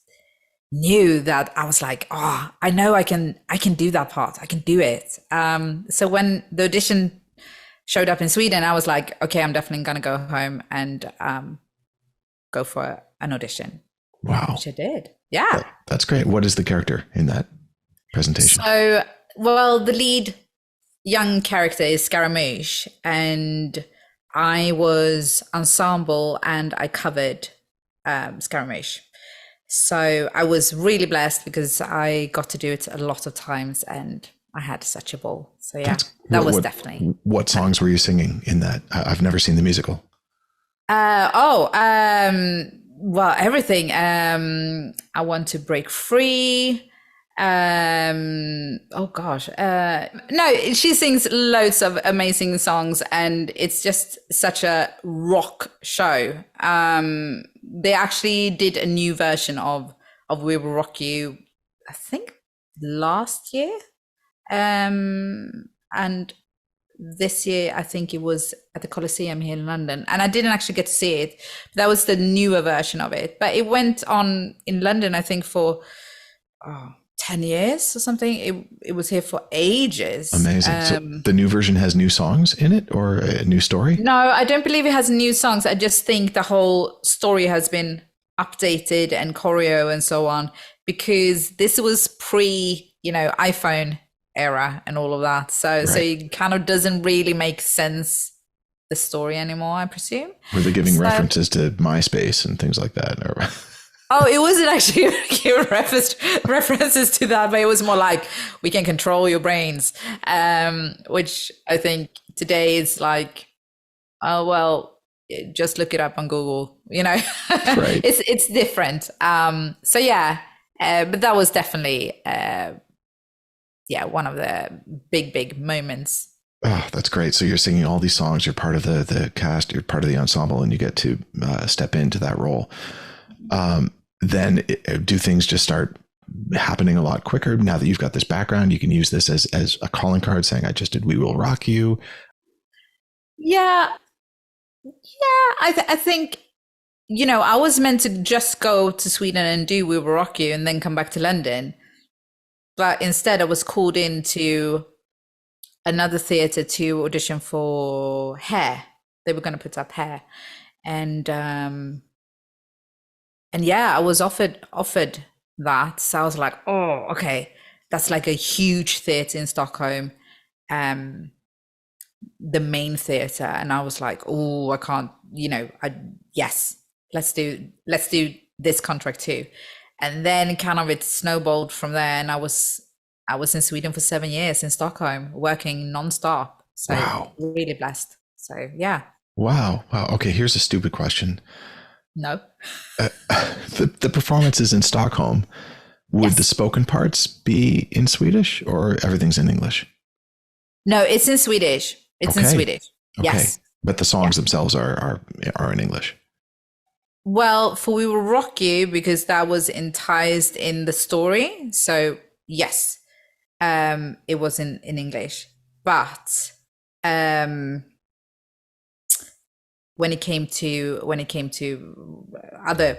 [SPEAKER 2] knew that I was like, oh, I know I can do that part. I can do it. So when the audition showed up in Sweden, I was like, okay, I'm definitely going to go home and go for an audition.
[SPEAKER 1] Wow.
[SPEAKER 2] Which I did. Yeah.
[SPEAKER 1] That's great. What is the character in that presentation?
[SPEAKER 2] So, well, the lead young character is Scaramouche, and I was ensemble and I covered Scaramouche. So I was really blessed because I got to do it a lot of times, and I had such a ball. So yeah, that was definitely.
[SPEAKER 1] What songs were you singing in that? I've never seen the musical.
[SPEAKER 2] Well, everything. I Want to Break Free. Oh gosh. No, she sings loads of amazing songs, and it's just such a rock show. They actually did a new version of We Will Rock You, I think last year. And this year, I think it was at the Colosseum here in London, and I didn't actually get to see it. That was the newer version of it, but it went on in London, I think, for 10 years or something. It was here for ages.
[SPEAKER 1] Amazing. So the new version has new songs in it, or a new story?
[SPEAKER 2] No, I don't believe it has new songs. I just think the whole story has been updated and choreo and so on, because this was pre, iPhone era and all of that. So it kind of doesn't really make sense, the story anymore, I presume.
[SPEAKER 1] Were they giving references to MySpace and things like that?
[SPEAKER 2] Oh, it wasn't actually references to that, but it was more like, we can control your brains, which I think today is like, oh, well, just look it up on Google, Right. It's different. So yeah, but that was definitely, one of the big moments.
[SPEAKER 1] Oh, that's great. So you're singing all these songs, you're part of the cast, you're part of the ensemble, and you get to step into that role. Then do things just start happening a lot quicker now that you've got this background? You can use this as a calling card, saying, I just did We Will Rock You.
[SPEAKER 2] Yeah. I think, I was meant to just go to Sweden and do We Will Rock You and then come back to London. But instead I was called into another theatre to audition for Hair. They were going to put up Hair. And yeah, I was offered that. So I was like, oh, okay. That's like a huge theatre in Stockholm, the main theatre. And I was like, oh, I can't, yes, let's do this contract too. And then kind of it snowballed from there. And I was in Sweden for 7 years in Stockholm, working nonstop. So wow. Really blessed. So yeah.
[SPEAKER 1] Wow. Okay. Here's a stupid question.
[SPEAKER 2] No.
[SPEAKER 1] The performances in Stockholm, would the spoken parts be in Swedish, or everything's in English?
[SPEAKER 2] No, it's in Swedish. It's in Swedish. Okay. Yes.
[SPEAKER 1] But the songs themselves are in English.
[SPEAKER 2] Well, for We Will Rock You, because that was enticed in the story. So yes, it was in English. But when it came to other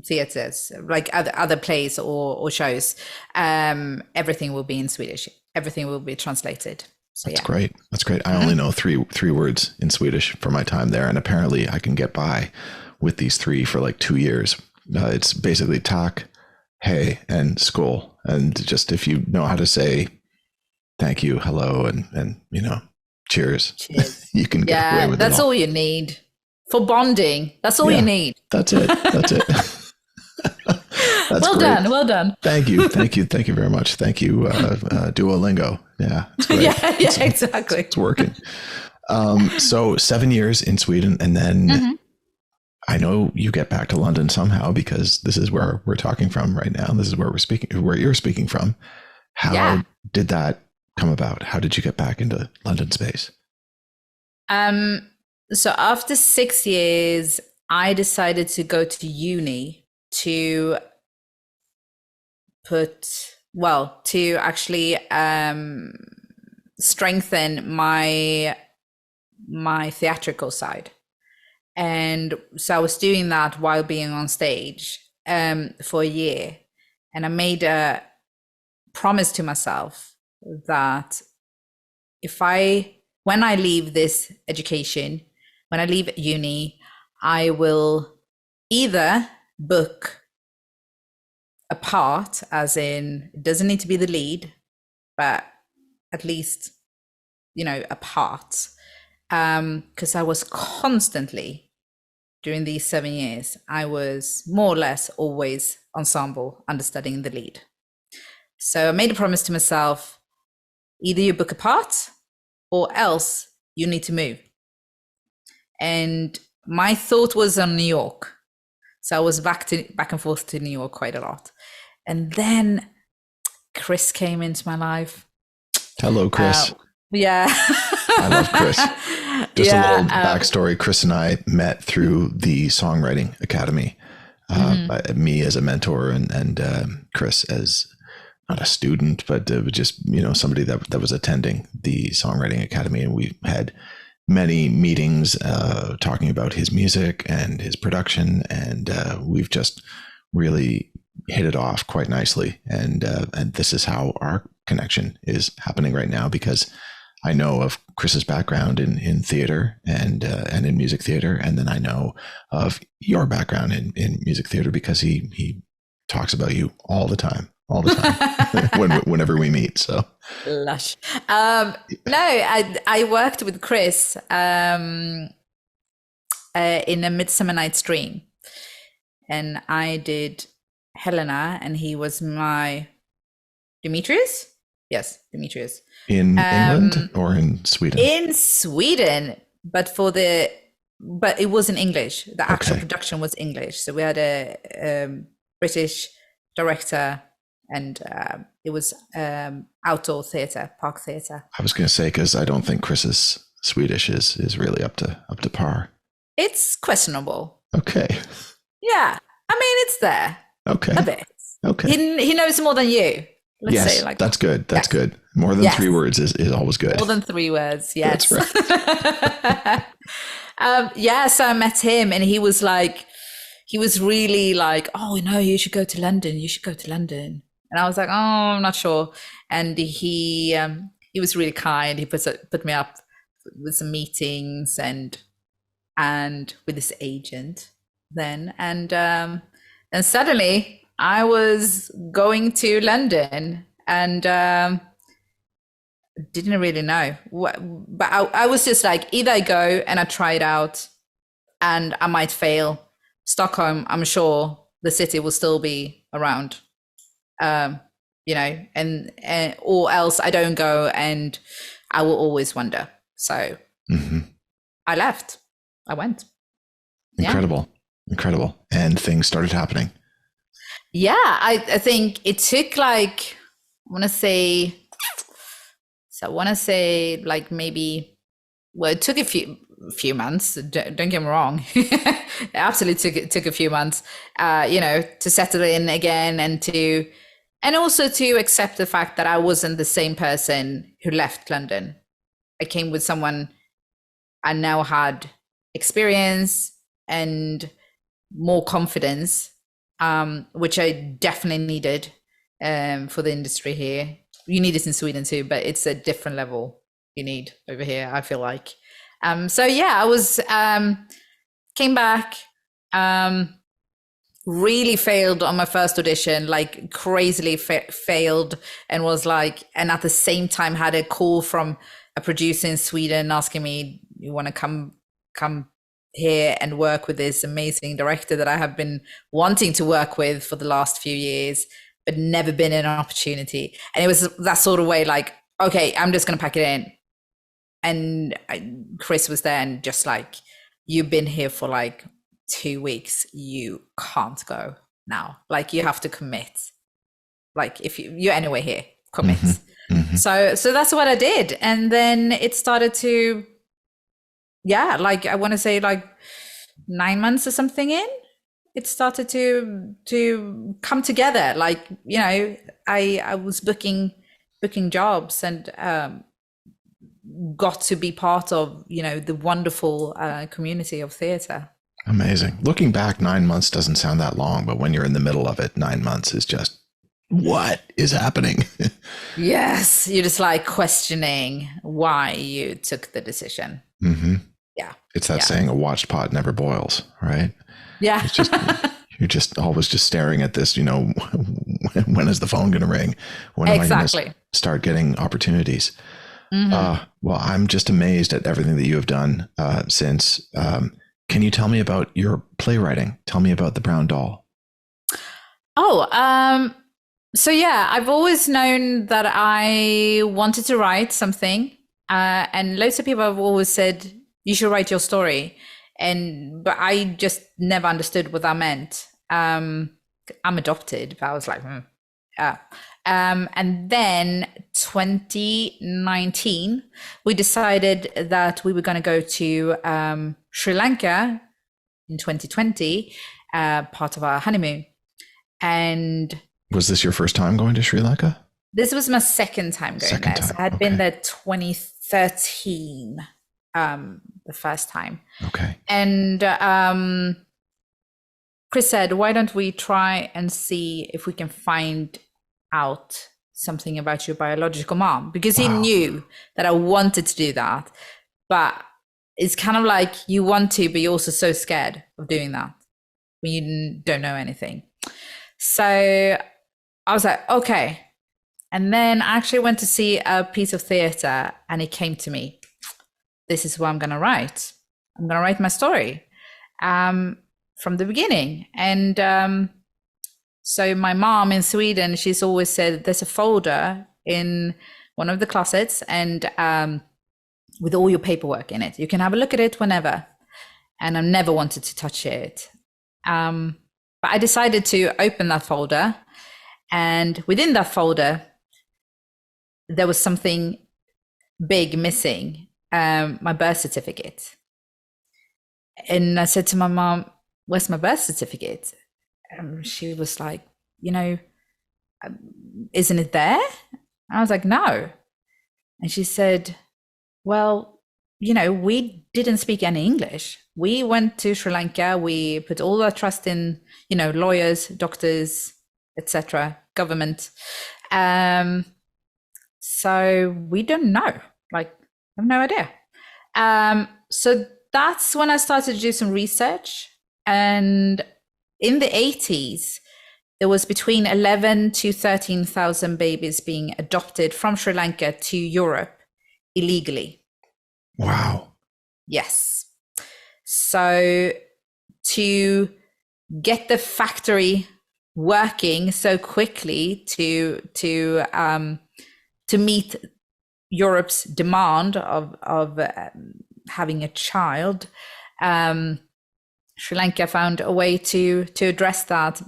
[SPEAKER 2] theaters, like other plays or shows, everything will be in Swedish. Everything will be translated. So
[SPEAKER 1] That's great. That's great. I only know three words in Swedish for my time there, and apparently I can get by with these three for like 2 years. It's basically tack, hey, and skål. And just if you know how to say thank you, hello, and cheers. You can get away with it.
[SPEAKER 2] That's all you need for bonding. That's all you need.
[SPEAKER 1] That's it. That's
[SPEAKER 2] well
[SPEAKER 1] great.
[SPEAKER 2] Well done.
[SPEAKER 1] Thank you very much. Thank you, Duolingo. Yeah, it's great.
[SPEAKER 2] Exactly.
[SPEAKER 1] It's working. So 7 years in Sweden, and then I know you get back to London somehow, because this is where we're talking from right now. This is where where you're speaking from. How did that come about? How did you get back into London space?
[SPEAKER 2] So after 6 years, I decided to go to uni to actually strengthen my theatrical side. And so I was doing that while being on stage for a year. And I made a promise to myself that when I leave this education, when I leave uni, I will either book a part, as in, it doesn't need to be the lead, but at least, a part. Because I was constantly during these 7 years, I was more or less always ensemble, understudying the lead. So I made a promise to myself, either you book a part or else you need to move. And my thought was on New York. So I was back and forth to New York quite a lot. And then Chris came into my life.
[SPEAKER 1] Hello, Chris.
[SPEAKER 2] Yeah.
[SPEAKER 1] I love Chris. Just a little backstory. Chris and I met through the Songwriting Academy. Me as a mentor and Chris as not a student, but just, somebody that was attending the Songwriting Academy. And we had many meetings talking about his music and his production. And we've just really hit it off quite nicely. And this is how our connection is happening right now, because I know of Chris's background in theater and in music theater. And then I know of your background in music theater because he talks about you all the time. Whenever we meet. So
[SPEAKER 2] lush. No, I worked with Chris in A Midsummer Night's Dream, and I did Helena, and he was my Demetrius. Yes, Demetrius.
[SPEAKER 1] In England or in Sweden?
[SPEAKER 2] In Sweden, but it was in English. The actual production was English. So we had a British director, and it was outdoor theatre, park theatre.
[SPEAKER 1] I was going to say, because I don't think Chris's Swedish is really up to par.
[SPEAKER 2] It's questionable.
[SPEAKER 1] Okay.
[SPEAKER 2] Yeah, I mean, it's there.
[SPEAKER 1] Okay.
[SPEAKER 2] A bit.
[SPEAKER 1] Okay.
[SPEAKER 2] He knows more than you. Let's say like
[SPEAKER 1] that's good. That's good. More than 3 words is always good.
[SPEAKER 2] More than 3 words, yes.
[SPEAKER 1] That's right.
[SPEAKER 2] So I met him, and he was really like, oh, no, you should go to London. You should go to London. And I was like, oh, I'm not sure. And he was really kind. He put me up with some meetings and with his agent then. And suddenly I was going to London, and didn't really know what, but I was just like, either I go and I try it out and I might fail. Stockholm, I'm sure the city will still be around, and or else I don't go and I will always wonder. So I left. I went.
[SPEAKER 1] Incredible. And things started happening.
[SPEAKER 2] Yeah, I think it took like, I want to say like maybe, well, it took a few months. Don't get me wrong. It absolutely took a few months, to settle in again and also to accept the fact that I wasn't the same person who left London. I came with someone I now had experience and more confidence, which I definitely needed for the industry here. You need it in Sweden too, but it's a different level you need over here, I feel like. I was came back, really failed on my first audition, like crazily failed, and at the same time had a call from a producer in Sweden asking me, you want to come here and work with this amazing director that I have been wanting to work with for the last few years, but never been an opportunity. And it was that sort of way, like, okay, I'm just going to pack it in. And Chris was there and just like, you've been here for like 2 weeks. You can't go now. Like, you have to commit. Like, if you're anyway here, commit. So that's what I did. And then it started to, I want to say like 9 months or something in, it started to come together. Like, I was booking jobs and got to be part of, the wonderful community of theatre.
[SPEAKER 1] Amazing. Looking back, 9 months doesn't sound that long, but when you're in the middle of it, 9 months is just, what is happening?
[SPEAKER 2] Yes. You're just like questioning why you took the decision. Yeah.
[SPEAKER 1] It's that saying, a watched pot never boils, right?
[SPEAKER 2] Yeah.
[SPEAKER 1] It's just, you're just always just staring at this, when is the phone going to ring? When am I going to start getting opportunities? Well, I'm just amazed at everything that you have done since Can you tell me about your playwriting? Tell me about The Brown Doll.
[SPEAKER 2] So yeah, I've always known that I wanted to write something, and loads of people have always said you should write your story, but I just never understood what that meant. I'm adopted, but I was like, yeah. And then 2019, we decided that we were going to go to Sri Lanka in 2020, part of our honeymoon. And
[SPEAKER 1] was this your first time going to Sri Lanka?
[SPEAKER 2] This was my second time going there. So I had been there 2013, the first time.
[SPEAKER 1] Okay.
[SPEAKER 2] And Chris said, why don't we try and see if we can find out something about your biological mom? Because he knew that I wanted to do that. But it's kind of like you want to, but you're also so scared of doing that when you don't know anything. So I was like, okay. And then I actually went to see a piece of theater and it came to me. This is what I'm going to write. I'm going to write my story from the beginning. And so my mom in Sweden, she's always said there's a folder in one of the closets and with all your paperwork in it. You can have a look at it whenever. And I never wanted to touch it. But I decided to open that folder, and within that folder, there was something big missing, my birth certificate. And I said to my mom, where's my birth certificate? She was like, isn't it there? I was like, no. And she said, well, we didn't speak any English. We went to Sri Lanka. We put all our trust in, lawyers, doctors, etc., government. So we don't know. I have no idea. So that's when I started to do some research. And in the 80s, there was between 11 to 13,000 babies being adopted from Sri Lanka to Europe illegally.
[SPEAKER 1] Wow.
[SPEAKER 2] Yes. So to get the factory working so quickly to meet Europe's demand of having a child, Sri Lanka found a way to address that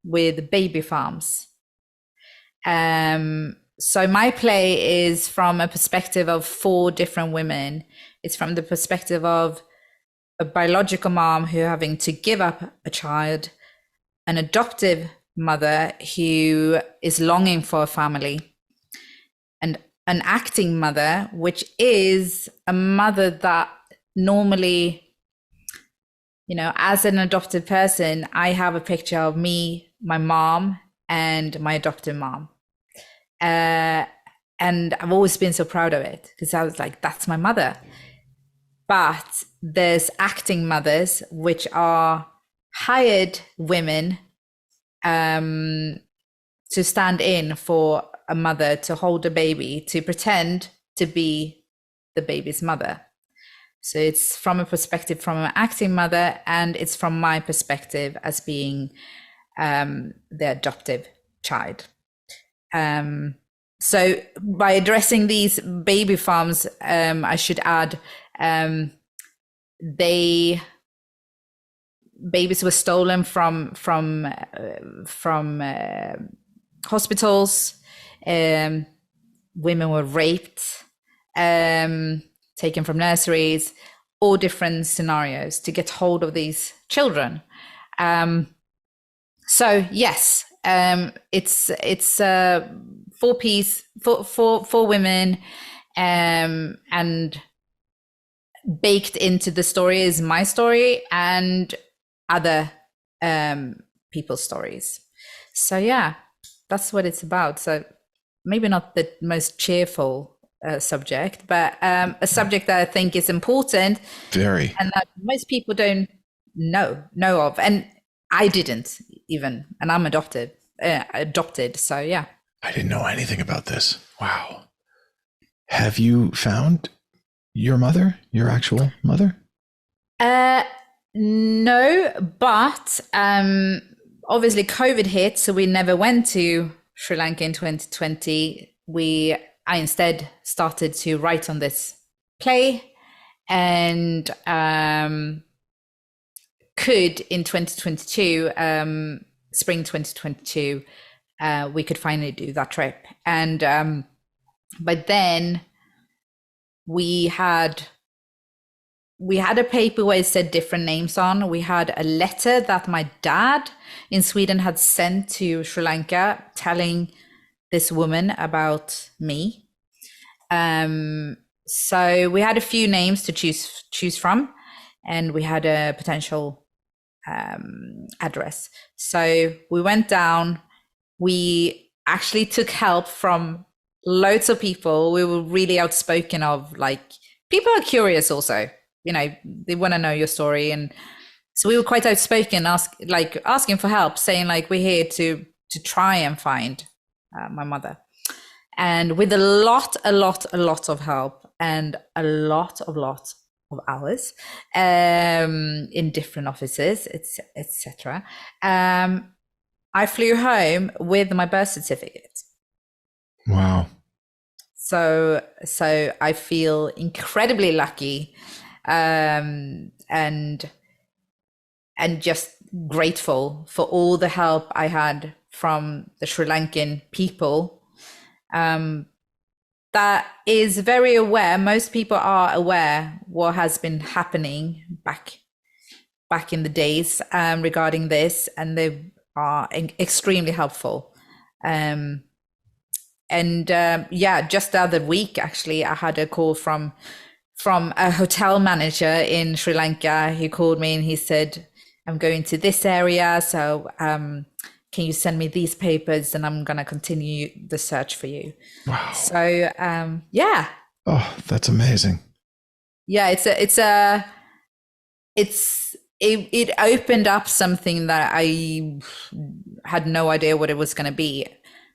[SPEAKER 2] with baby farms. So my play is from a perspective of 4 different women. It's from the perspective of a biological mom who having to give up a child, an adoptive mother who is longing for a family, and an acting mother, which is a mother that normally, as an adopted person, I have a picture of me, my mom, and my adoptive mom. And I've always been so proud of it because I was like, that's my mother. But there's acting mothers, which are hired women to stand in for a mother, to hold a baby, to pretend to be the baby's mother. So it's from a perspective from an acting mother, and it's from my perspective as being the adoptive child. So by addressing these baby farms, I should add, babies were stolen from hospitals. Women were raped, taken from nurseries, all different scenarios to get hold of these children. So yes, it's 4-piece, four women, and baked into the story is my story and other people's stories. So yeah, that's what it's about. So maybe not the most cheerful subject, but a subject that I think is important.
[SPEAKER 1] Very.
[SPEAKER 2] And that most people don't know of. And I didn't even, and I'm adopted. So yeah.
[SPEAKER 1] I didn't know anything about this. Wow. Have you found your mother, your actual mother?
[SPEAKER 2] No, but obviously COVID hit, so we never went to Sri Lanka in 2020. I instead started to write on this play, and could in 2022, spring 2022, we could finally do that trip. And but then we had a paper where it said different names on. We had a letter that my dad in Sweden had sent to Sri Lanka telling this woman about me. So we had a few names to choose from, and we had a potential address. So we went down. We actually took help from loads of people. We were really outspoken of, like, people are curious also, you know, they want to know your story. And so we were quite outspoken, asking for help, saying like, we're here to try and find my mother. And with a lot of help and a lot of hours in different offices, etc. I flew home with my birth certificate.
[SPEAKER 1] Wow.
[SPEAKER 2] So I feel incredibly lucky, and just grateful for all the help I had from the Sri Lankan people. That is very aware. Most people are aware what has been happening back in the days regarding this, and they are extremely helpful. Just the other week, actually, I had a call from a hotel manager in Sri Lanka. He called me and he said, I'm going to this area, so can you send me these papers, and I'm going to continue the search for you.
[SPEAKER 1] Wow.
[SPEAKER 2] So yeah.
[SPEAKER 1] Oh, that's amazing.
[SPEAKER 2] Yeah, it opened up something that I had no idea what it was going to be.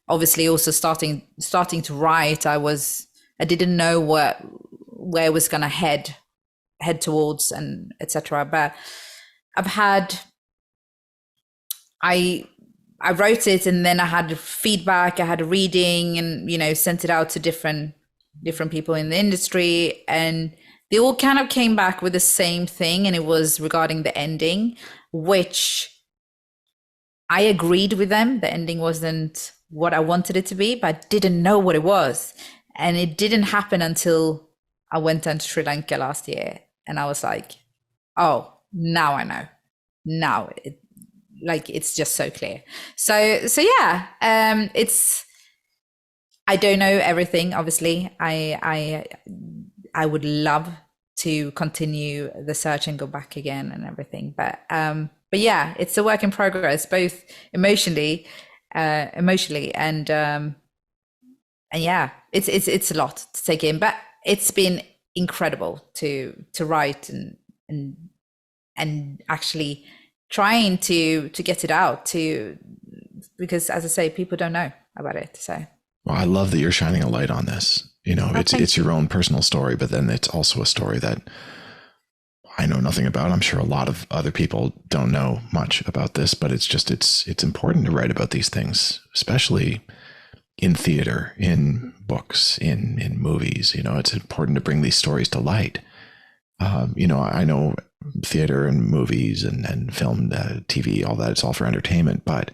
[SPEAKER 2] Obviously, also starting to write, I didn't know where I was going to head towards, and etc. But I wrote it, and then I had feedback, I had a reading, and, you know, sent it out to different people in the industry, and they all kind of came back with the same thing, and it was regarding the ending, which I agreed with them. The ending wasn't what I wanted it to be, but I didn't know what it was. And it didn't happen until I went down to Sri Lanka last year, and I was like, oh, now I know. Now it's just so clear. So yeah, I don't know everything, obviously. I would love to continue the search and go back again and everything, but yeah, it's a work in progress, both emotionally and yeah, it's a lot to take in, but it's been incredible to write and actually trying to get it out, because, as I say, people don't know about it. So,
[SPEAKER 1] well, I love that you're shining a light on this. You know, it's your own personal story, but then it's also a story that I know nothing about. I'm sure a lot of other people don't know much about this, but it's important to write about these things, especially in theater, in books, in movies. You know, it's important to bring these stories to light. You know, I know theater and movies and film, TV, all that, it's all for entertainment. But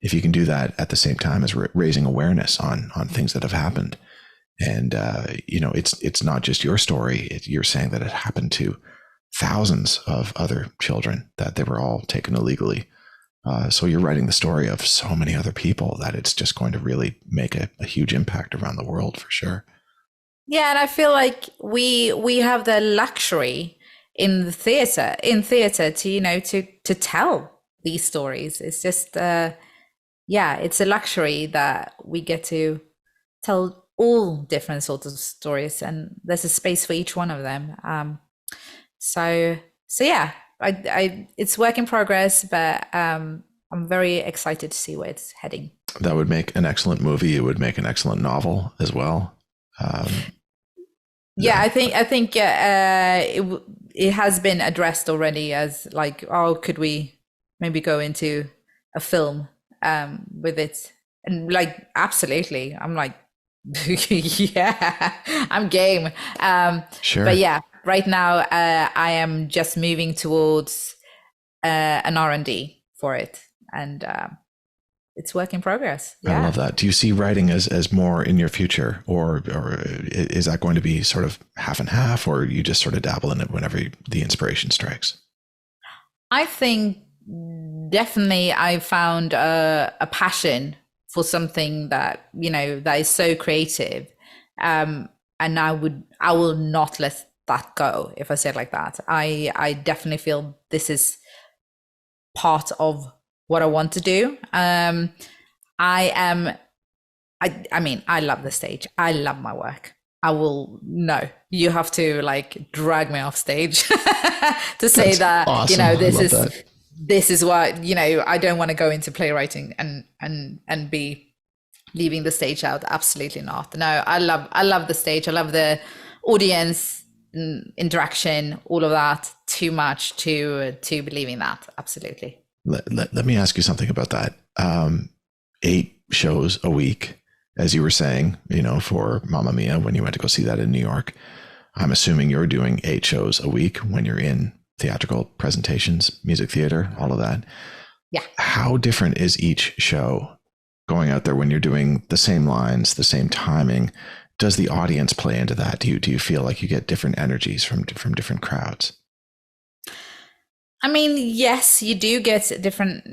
[SPEAKER 1] if you can do that at the same time as raising awareness on things that have happened, and you know, it's not just your story. You're saying that it happened to thousands of other children, that they were all taken illegally. So you're writing the story of so many other people that it's just going to really make a huge impact around the world, for sure.
[SPEAKER 2] Yeah, and I feel like we have the luxury in the theater to, you know, to tell these stories. It's just yeah, it's a luxury that we get to tell all different sorts of stories, and there's a space for each one of them. So yeah, I it's work in progress, but I'm very excited to see where it's heading.
[SPEAKER 1] That would make an excellent movie. It would make an excellent novel as well.
[SPEAKER 2] Yeah, I think it has been addressed already as like, oh, could we maybe go into a film with it? And like, absolutely. I'm like, yeah, I'm game.
[SPEAKER 1] Sure.
[SPEAKER 2] But yeah, right now I am just moving towards an R&D for it, and it's work in progress. Yeah.
[SPEAKER 1] I love that. Do you see writing as more in your future, or is that going to be sort of half and half, or you just sort of dabble in it whenever the inspiration strikes?
[SPEAKER 2] I think definitely I found a passion for something that, you know, that is so creative. And I will not let that go, if I say it like that. I definitely feel this is part of what I want to do. I mean, I love the stage. I love my work. No, you have to like drag me off stage to say
[SPEAKER 1] That's
[SPEAKER 2] that,
[SPEAKER 1] awesome.
[SPEAKER 2] you know,
[SPEAKER 1] That.
[SPEAKER 2] this is what, you know, I don't want to go into playwriting and be leaving the stage out. Absolutely not. No, I love the stage. I love the audience interaction, all of that too much to be leaving that. Absolutely.
[SPEAKER 1] Let me ask you something about that. 8 shows a week, as you were saying, you know, for Mamma Mia, when you went to go see that in New York. I'm assuming you're doing 8 shows a week when you're in theatrical presentations, music theater, all of that.
[SPEAKER 2] Yeah.
[SPEAKER 1] How different is each show going out there when you're doing the same lines, the same timing? Does the audience play into that? Do you feel like you get different energies from different crowds?
[SPEAKER 2] I mean, yes, you do get different.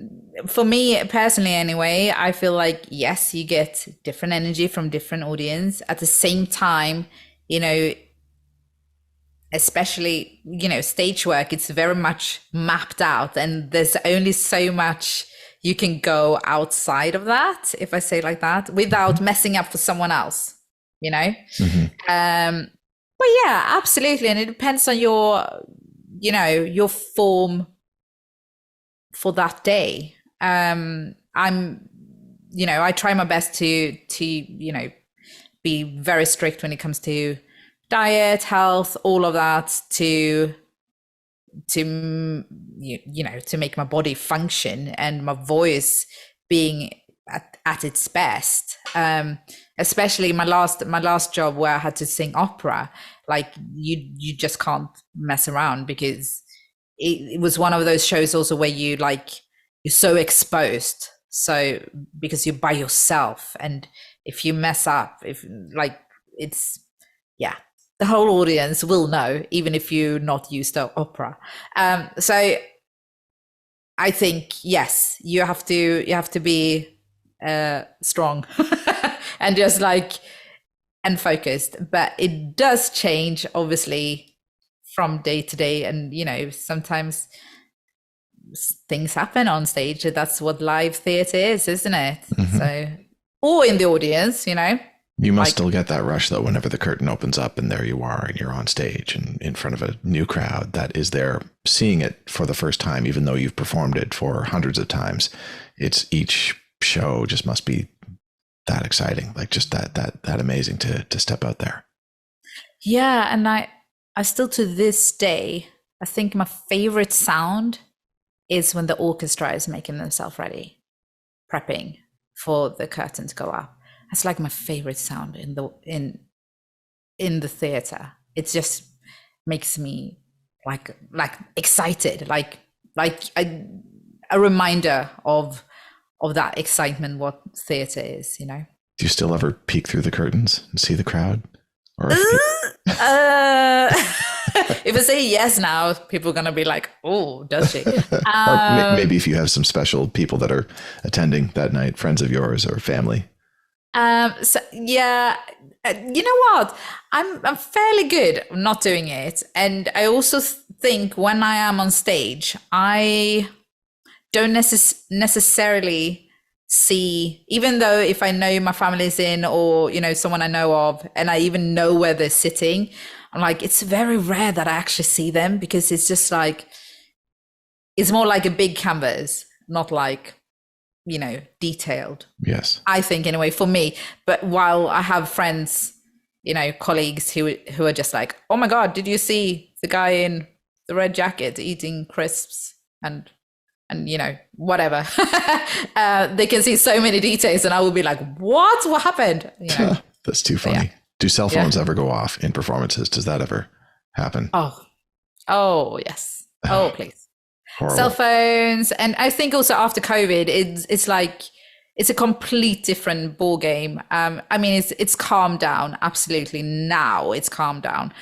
[SPEAKER 2] For me personally, anyway, I feel like, yes, you get different energy from different audience. At the same time, you know, especially, you know, stage work, it's very much mapped out, and there's only so much you can go outside of that, if I say like that, without messing up for someone else, you know? But yeah, absolutely. And it depends on your, you know, your form for that day. You know, I try my best to, you know, be very strict when it comes to diet, health, all of that, to you know, to make my body function and my voice being at its best. Especially my last job where I had to sing opera, like you just can't mess around, because it was one of those shows also where you're so exposed, so because you're by yourself, and if you mess up, yeah, the whole audience will know, even if you're not used to opera. So I think, yes, you have to be strong and just and focused, but it does change obviously from day to day, and you know, sometimes things happen on stage. That's what live theater is, isn't it? So, or in the audience, you know.
[SPEAKER 1] You must still get that rush though, whenever the curtain opens up and there you are and you're on stage and in front of a new crowd that is there seeing it for the first time, even though you've performed it for hundreds of times. It's each show just must be that exciting, like just that amazing to step out there.
[SPEAKER 2] Yeah, and I still to this day, I think my favorite sound is when the orchestra is making themselves ready, prepping for the curtain to go up. That's like my favorite sound in the theater. It just makes me like excited, like a reminder of that excitement, what theater is, you know.
[SPEAKER 1] Do you still ever peek through the curtains and see the crowd? Or
[SPEAKER 2] if I say yes now, people are gonna be like, "Oh, does she?"
[SPEAKER 1] Maybe if you have some special people that are attending that night, friends of yours or family.
[SPEAKER 2] So yeah, you know what? I'm fairly good not doing it, and I also think when I am on stage, I don't necessarily see, even though if I know my family's in, or you know, someone I know of, and I even know where they're sitting, I'm like, it's very rare that I actually see them, because it's just like, it's more like a big canvas, not like, you know, detailed.
[SPEAKER 1] Yes.
[SPEAKER 2] I think anyway, for me. But while I have friends, you know, colleagues who are just like, oh my God, did you see the guy in the red jacket eating crisps and whatever. They can see so many details, and I will be like, what happened?
[SPEAKER 1] That's too funny. Yeah. Do cell phones ever go off in performances? Does that ever happen?
[SPEAKER 2] Oh yes. Oh please. Horrible. Cell phones. And I think also after COVID, it's like, it's a complete different ball game. I mean, it's calmed down. Absolutely. Now it's calmed down.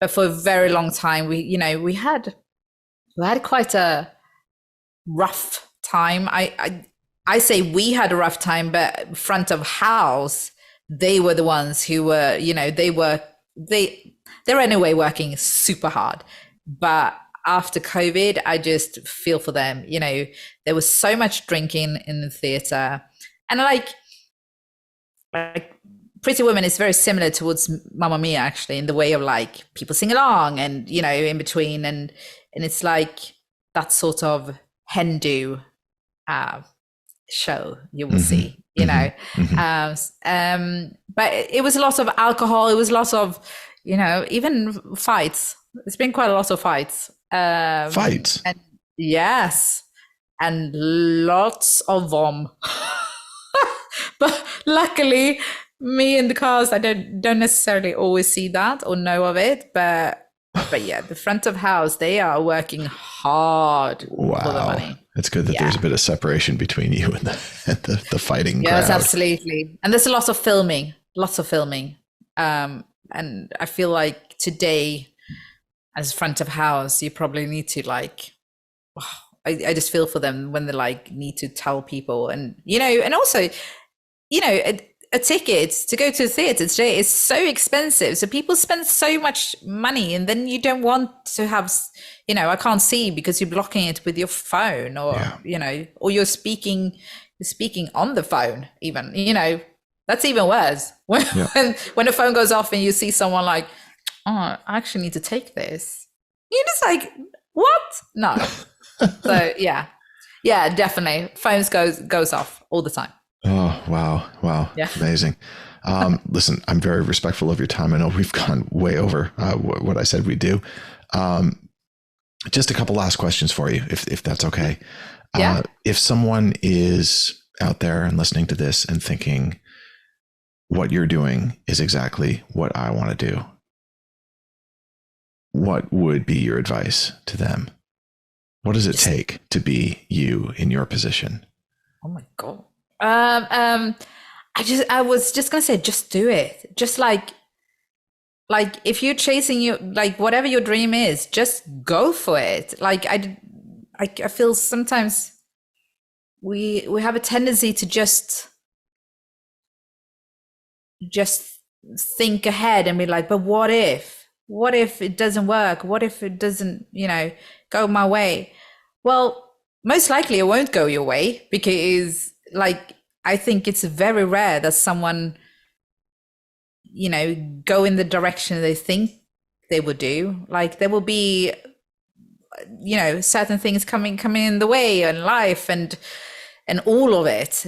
[SPEAKER 2] But for a very long time, we had quite a rough time. I say we had a rough time, but front of house, they were the ones who were, they're anyway working super hard. But after COVID, I just feel for them. There was so much drinking in the theater, and like Pretty Women is very similar towards Mamma Mia, actually, in the way of like people sing along and in between, and it's like that sort of Hindu show you will see, but it was a lot of alcohol. It was lots of even fights. It's been quite a lot of fights.
[SPEAKER 1] Fights.
[SPEAKER 2] And yes, and lots of them. But luckily, me in the cast, I don't necessarily always see that or know of it. But yeah, the front of house, they are working hard for the money.
[SPEAKER 1] It's good that there's a bit of separation between you and the fighting crowd.
[SPEAKER 2] Yes, absolutely. And there's lots of filming. And I feel like today, as front of house, you probably need to I just feel for them when they need to tell people, and and also a ticket to go to the theater today is so expensive, so people spend so much money, and then you don't want to have I can't see because you're blocking it with your phone, or or you're speaking on the phone, even that's even worse when the phone goes off and you see someone like, oh, I actually need to take this. You're just like, what? No. So yeah, definitely. Phones goes off all the time.
[SPEAKER 1] Oh, wow. Yeah. Amazing. Listen, I'm very respectful of your time. I know we've gone way over what I said we'd do. Just a couple last questions for you, if that's okay.
[SPEAKER 2] Yeah.
[SPEAKER 1] If someone is out there and listening to this and thinking, what you're doing is exactly what I want to do, what would be your advice to them? What does it take to be you in your position?
[SPEAKER 2] Oh my God. I was just gonna say, just do it. Just like if you're chasing whatever your dream is, just go for it. I feel sometimes we have a tendency to just think ahead and be like, but what if it doesn't work? What if it doesn't, go my way? Well, most likely it won't go your way, because I think it's very rare that someone, go in the direction they think they would do. There will be, certain things coming in the way in life and all of it.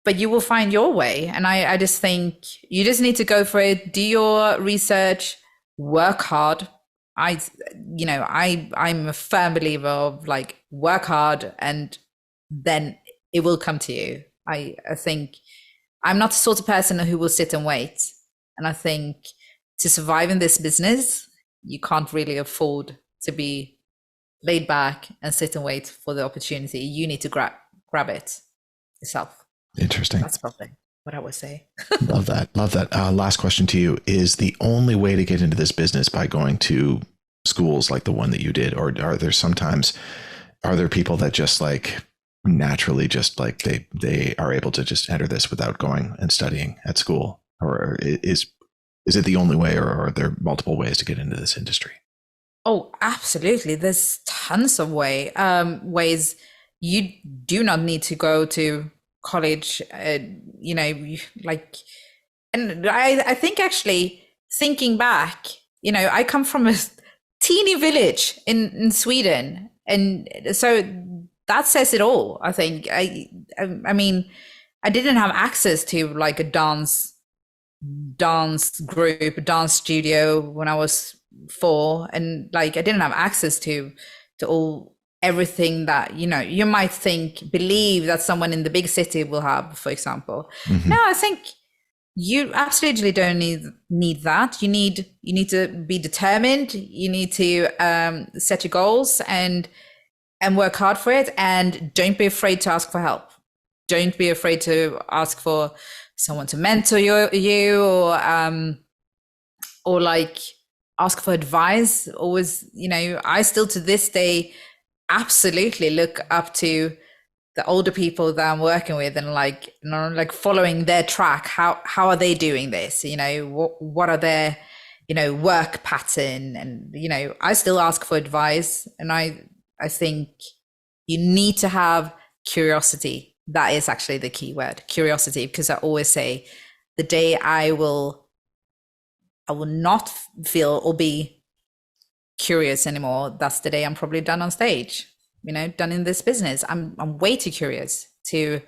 [SPEAKER 2] But you will find your way. And I just think you just need to go for it. Do your research, work hard. I'm a firm believer of work hard, and then it will come to you. I think I'm not the sort of person who will sit and wait. And I think to survive in this business, you can't really afford to be laid back and sit and wait for the opportunity. You need to grab it yourself.
[SPEAKER 1] Interesting.
[SPEAKER 2] That's probably what I would say.
[SPEAKER 1] Love that. Last question to you. Is the only way to get into this business by going to schools like the one that you did? Or are there people that just naturally just they are able to just enter this without going and studying at school? Or is it the only way, or are there multiple ways to get into this industry?
[SPEAKER 2] Oh, absolutely. There's tons of ways. You do not need to go to college, and I think, actually, thinking back, I come from a teeny village in Sweden, and so that says it all. I think I mean, I didn't have access to a dance group, a dance studio when I was for, and like I didn't have access to everything that, you know, you might believe that someone in the big city will have, for example. No, I think you absolutely don't need that. You need to be determined. You need to set your goals and work hard for it, and don't be afraid to ask for help. Don't be afraid to ask for someone to mentor you or like ask for advice. Always, you know, I still to this day absolutely look up to the older people that I'm working with, and like, you know, like following their track. How are they doing this? You know, what are their, you know, work pattern? And, you know, I still ask for advice, and I think you need to have curiosity. That is actually the key word, curiosity, because I always say the day I will not feel or be curious anymore, that's the day I'm probably done on stage, you know, done in this business. I'm way too curious to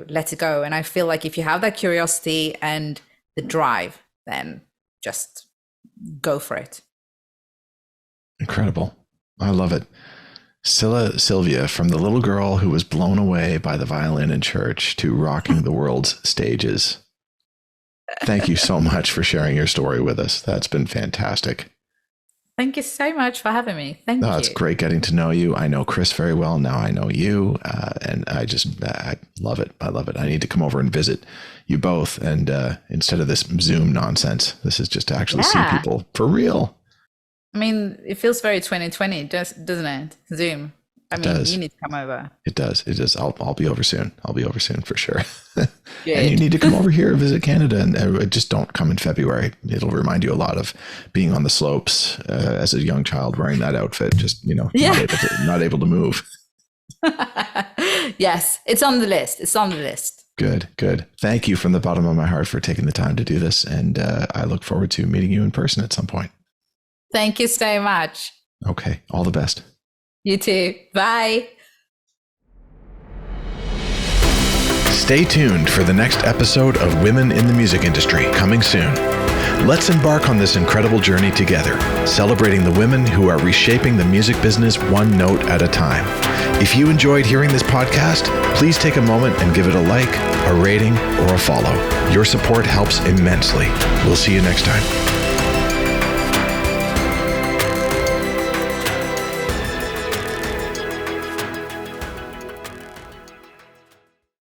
[SPEAKER 2] let it go. And I feel like if you have that curiosity and the drive, then just go for it.
[SPEAKER 1] Incredible. I love it. Cilla Silvia, from the little girl who was blown away by the violin in church to rocking the world's stages. Thank you so much for sharing your story with us. That's been fantastic.
[SPEAKER 2] Thank you so much for having me. Thank you.
[SPEAKER 1] It's great getting to know you. I know Chris very well. Now I know you. And I love it. I love it. I need to come over and visit you both. And instead of this Zoom nonsense, this is just to actually see people for real.
[SPEAKER 2] I mean, it feels very 2020, doesn't it? Zoom. I mean, you need to come over.
[SPEAKER 1] It does. I'll be over soon. I'll be over soon for sure. And you need to come over here, visit Canada, and just don't come in February. It'll remind you a lot of being on the slopes as a young child wearing that outfit, just, you know, not able to move.
[SPEAKER 2] Yes, it's on the list. It's on the list.
[SPEAKER 1] Good. Thank you from the bottom of my heart for taking the time to do this. And I look forward to meeting you in person at some point.
[SPEAKER 2] Thank you so much.
[SPEAKER 1] Okay. All the best.
[SPEAKER 2] You too. Bye.
[SPEAKER 1] Stay tuned for the next episode of Women in the Music Industry, coming soon. Let's embark on this incredible journey together, celebrating the women who are reshaping the music business one note at a time. If you enjoyed hearing this podcast, please take a moment and give it a like, a rating, or a follow. Your support helps immensely. We'll see you next time.